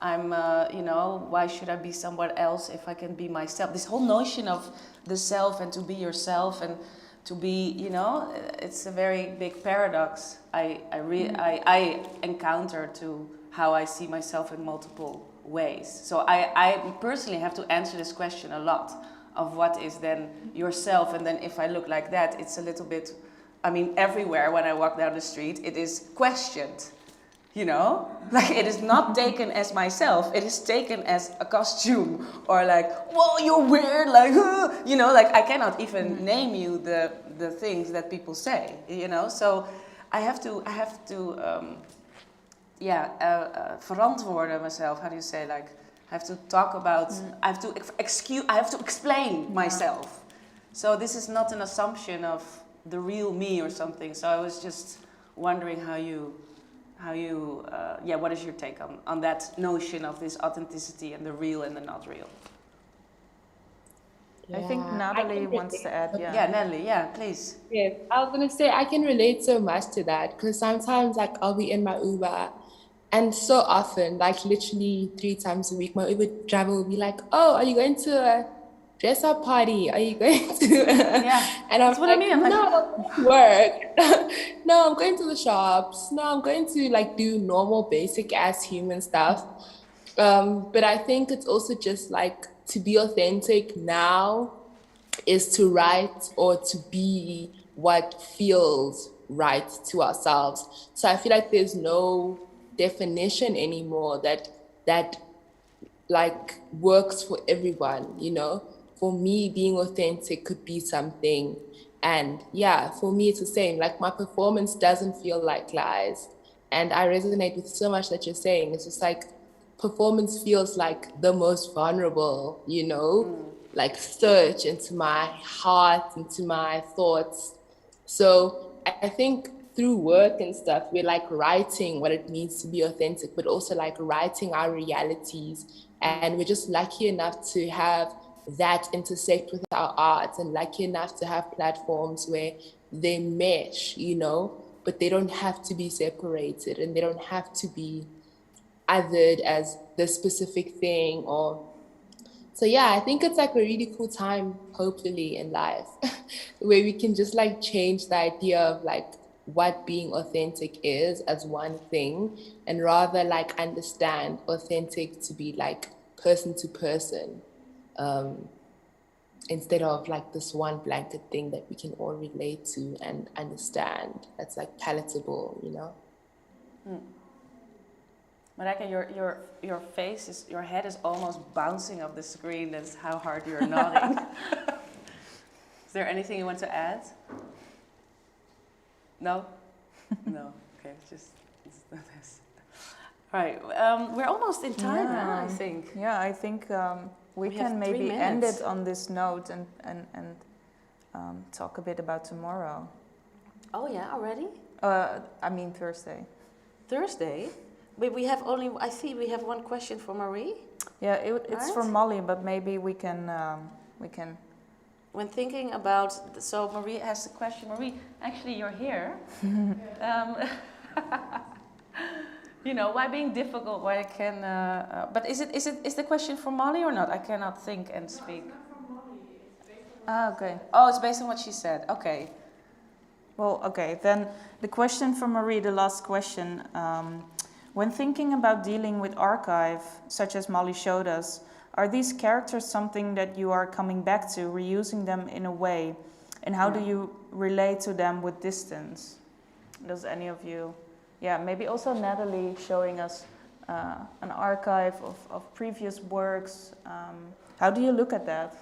S3: I'm, you know, why should I be someone else if I can be myself? This whole notion of the self and to be yourself and to be, you know, it's a very big paradox I encounter to how I see myself in multiple ways. So I personally have to answer this question a lot of what is then yourself, and then if I look like that, it's a little bit, I mean, everywhere when I walk down the street, it is questioned, you know? Like it is not taken as myself, it is taken as a costume, or like, whoa, you're weird, like, you know, like I cannot even name you the things that people say, you know? So I have to verantwoorden myself. How do you say, like, I have to talk about, I have to explain myself. So this is not an assumption of the real me or something. So I was just wondering how you what is your take on that notion of this authenticity and the real and the not real?
S2: I think Natalie wants to add.
S3: Yeah, Natalie, please.
S5: Yes, I was gonna say I can relate so much to that, because sometimes like I'll be in my Uber, and so often, like literally 3 times a week, my Uber driver will be like, "Oh, are you going to a dress up party. Are you going to?
S3: Yeah,
S5: And I'm
S3: that's what I
S5: like,
S3: mean. I'm like,
S5: no, work. No, I'm going to the shops. No, I'm going to like do normal, basic ass human stuff. But I think it's also just like to be authentic now is to write or to be what feels right to ourselves. So I feel like there's no definition anymore that like works for everyone, you know? For me, being authentic could be something. And yeah, for me, it's the same. Like my performance doesn't feel like lies. And I resonate with so much that you're saying. It's just like performance feels like the most vulnerable, you know? Like search into my heart, into my thoughts. So I think through work and stuff, we're like writing what it means to be authentic, but also like writing our realities. And we're just lucky enough to have that intersect with our art, and lucky enough to have platforms where they mesh, you know, but they don't have to be separated and they don't have to be othered as the specific thing. Or so yeah, I think it's like a really cool time, hopefully, in life where we can just like change the idea of like what being authentic is as one thing, and rather like understand authentic to be like person to person, instead of like this one blanket thing that we can all relate to and understand, that's like palatable, you know?
S3: Manique, your face is, your head is almost bouncing off the screen. That's how hard you're nodding. Is there anything you want to add? No? No. Okay, it's this. Right. We're almost in time now, I think.
S2: Yeah, I think we can maybe end it on this note and talk a bit about tomorrow.
S3: Oh yeah, already?
S2: I mean Thursday.
S3: Thursday? But we have only, I see we have one question for Marie.
S2: Yeah, it's for Molly, but maybe we can.
S3: When thinking about, so Marie has a question. Marie, actually you're here. You know, why being difficult? Why I can? But is the question for Molly or not? I cannot think and speak.
S2: Okay.
S3: Oh, it's based on what she said. Okay.
S2: Well, okay. Then the question for Marie, the last question. When thinking about dealing with archive, such as Molly showed us, are these characters something that you are coming back to, reusing them in a way? And how do you relate to them with distance? Does any of you... Yeah, maybe also Natalie showing us an archive of previous works. How do you look at that?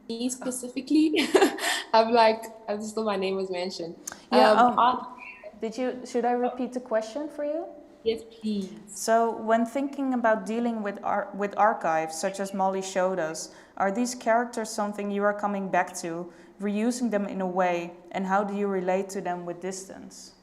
S5: Me specifically, I just thought my name was mentioned.
S2: Yeah. Should I repeat the question for you?
S5: Yes, please.
S2: So, when thinking about dealing with archives, such as Molly showed us, are these characters something you are coming back to, reusing them in a way, and how do you relate to them with distance?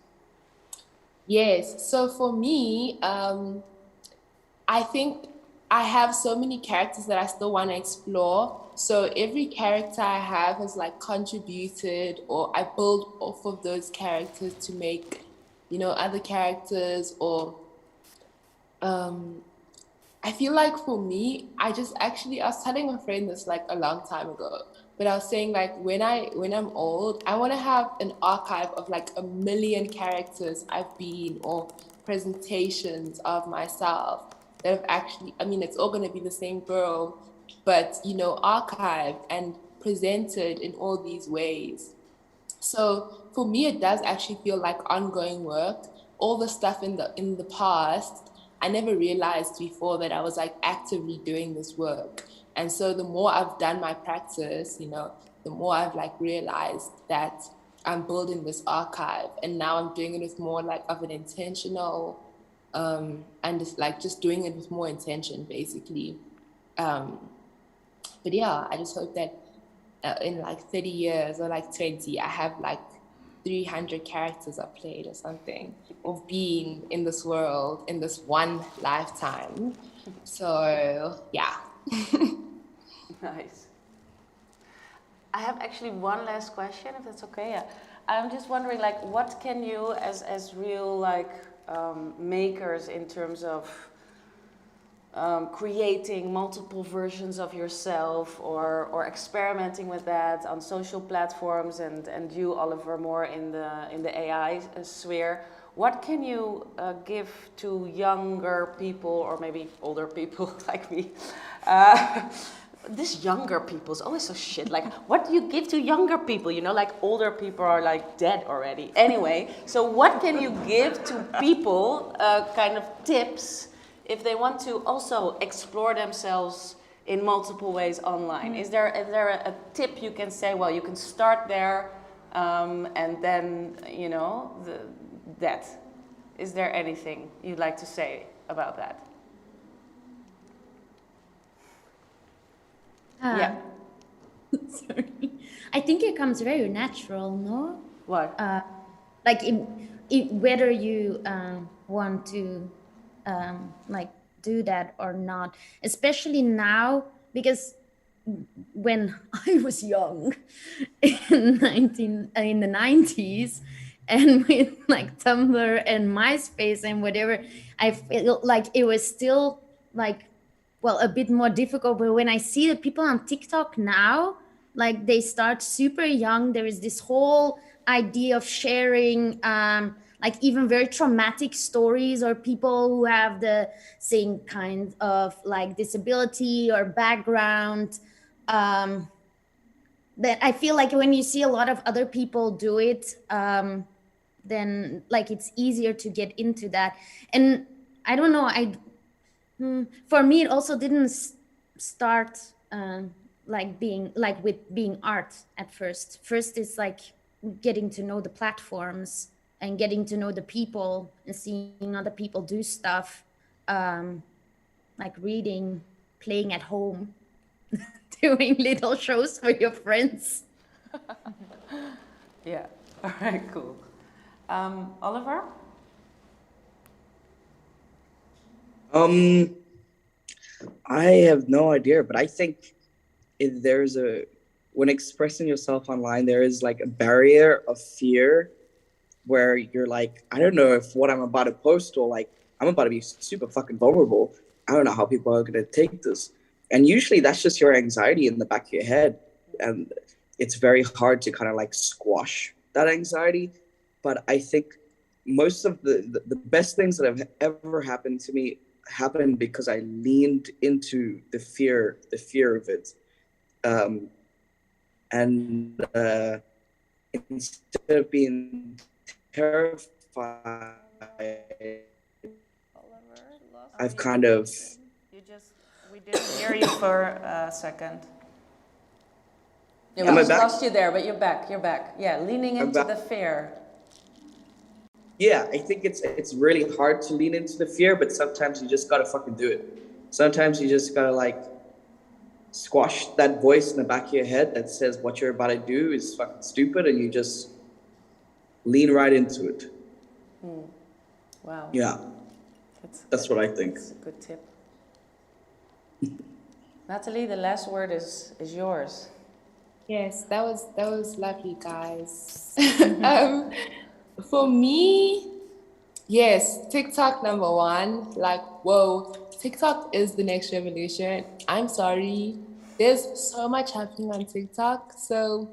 S5: Yes. So for me, I think I have so many characters that I still want to explore. So every character I have has like contributed, or I build off of those characters to make, you know, other characters. Or I feel like for me, I was telling a friend this like a long time ago, but I was saying like when I'm old, I want to have an archive of like 1 million characters I've been, or presentations of myself that have actually, I mean, it's all going to be the same girl, but, you know, archived and presented in all these ways. So for me, it does actually feel like ongoing work. All the stuff in the past, I never realized before that I was like actively doing this work. And so the more I've done my practice, you know, the more I've like realized that I'm building this archive, and now I'm doing it with more like of an intentional, and just doing it with more intention, basically. But yeah, I just hope that in like 30 years or like 20, I have like 300 characters I've played or something, of being in this world in this one lifetime. So yeah.
S3: Nice. I have actually one last question, if that's okay. Yeah. I'm just wondering, like, what can you, as real like makers in terms of creating multiple versions of yourself or experimenting with that on social platforms, and you, Oliver, more in the AI sphere. What can you give to younger people, or maybe older people like me? This younger people is always so shit. Like, what do you give to younger people? You know, like older people are like dead already. Anyway, so what can you give to people, kind of tips, if they want to also explore themselves in multiple ways online? Is there a tip you can say? Well, you can start there, and then, you know, that. Is there anything you'd like to say about that? Yeah.
S6: Sorry. I think it comes very natural, no?
S3: What?
S6: Like whether you want to like do that or not, especially now, because when I was young in the 90s, and with like Tumblr and MySpace and whatever, I felt like it was still like, well, a bit more difficult. But when I see the people on TikTok now, like they start super young, there is this whole idea of sharing like even very traumatic stories, or people who have the same kind of like disability or background. That I feel like when you see a lot of other people do it, then like it's easier to get into that. And I don't know, for me it also didn't start like being like with being art at first. First it's like getting to know the platforms and getting to know the people and seeing other people do stuff, like reading, playing at home, doing little shows for your friends.
S3: Yeah, all right, cool. Oliver?
S4: I have no idea, but I think when expressing yourself online, there is like a barrier of fear where you're like, I don't know if what I'm about to post, or like, I'm about to be super fucking vulnerable. I don't know how people are going to take this. And usually that's just your anxiety in the back of your head. And it's very hard to kind of like squash that anxiety. But I think most of the best things that have ever happened to me happened because I leaned into the fear of it. Instead of being terrified, I've kind of...
S2: We didn't hear you for a second.
S3: Yeah, we just lost you there, but you're back. Yeah, leaning into the fear.
S4: Yeah, I think it's really hard to lean into the fear, but sometimes you just gotta fucking do it. Sometimes you just gotta like squash that voice in the back of your head that says what you're about to do is fucking stupid, and you just lean right into it.
S3: Wow.
S4: Yeah, that's what I think.
S3: That's a good tip. Natalie, the last word is yours.
S5: Yes, that was lovely, guys. For me, yes, TikTok number one. Like, whoa, TikTok is the next revolution. I'm sorry, there's so much happening on TikTok. So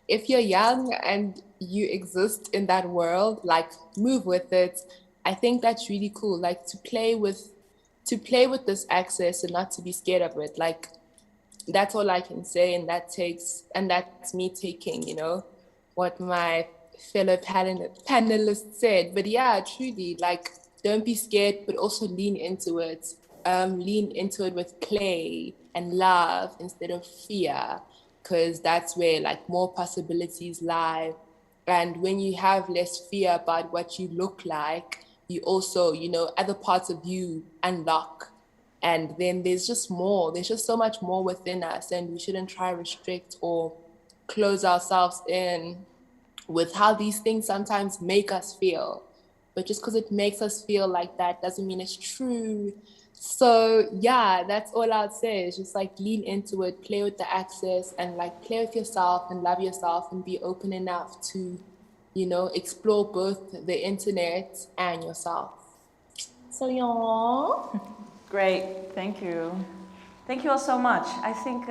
S5: if you're young and you exist in that world, like, move with it. I think that's really cool. Like, to play with this access and not to be scared of it. Like, that's all I can say, and that's me taking, you know, what my fellow panelists said. But yeah, truly, like, don't be scared, but also lean into it. Lean into it with play and love instead of fear, because that's where like more possibilities lie. And when you have less fear about what you look like, you also, you know, other parts of you unlock. And then there's just so much more within us, and we shouldn't try to restrict or close ourselves in with how these things sometimes make us feel. But just because it makes us feel like that doesn't mean it's true. So yeah, that's all I'd say, is just like lean into it, play with the access, and like play with yourself and love yourself and be open enough to explore both the internet and yourself. So yeah.
S3: Great.
S2: Thank you.
S3: Thank you all so much. I think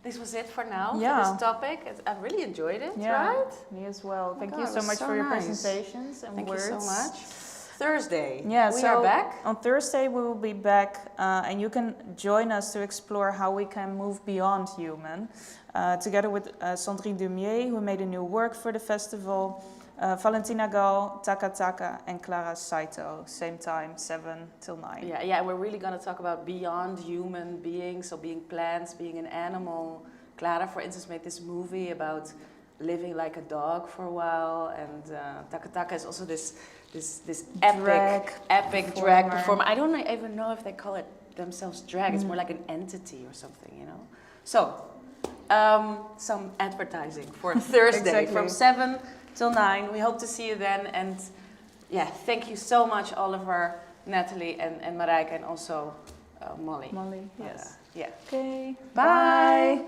S3: this was it for now, for this topic. I really enjoyed it, right?
S2: Me as well.
S3: Oh
S2: Thank
S3: God,
S2: you
S3: it
S2: so
S3: was
S2: much
S3: so
S2: for your
S3: nice.
S2: presentations and
S3: Thank
S2: words.
S3: you so much. Thursday, we
S2: so
S3: are back.
S2: On Thursday we will be back and you can join us to explore how we can move beyond human. Together with Sandrine Deumier, who made a new work for the festival, Valentina Gal, Taka Taka, and Clara Saito. Same time, 7 till 9.
S3: Yeah, we're really going to talk about beyond human beings, so being plants, being an animal. Clara, for instance, made this movie about living like a dog for a while, and Taka Taka is also this epic drag performer. I don't even know if they call it themselves drag. It's more like an entity or something, So, some advertising for Thursday from 7 till 9. We hope to see you then. And thank you so much, Oliver, Natalie, and Marijke, and also Molly.
S2: Molly, yes.
S3: Yeah.
S2: Okay.
S3: Bye.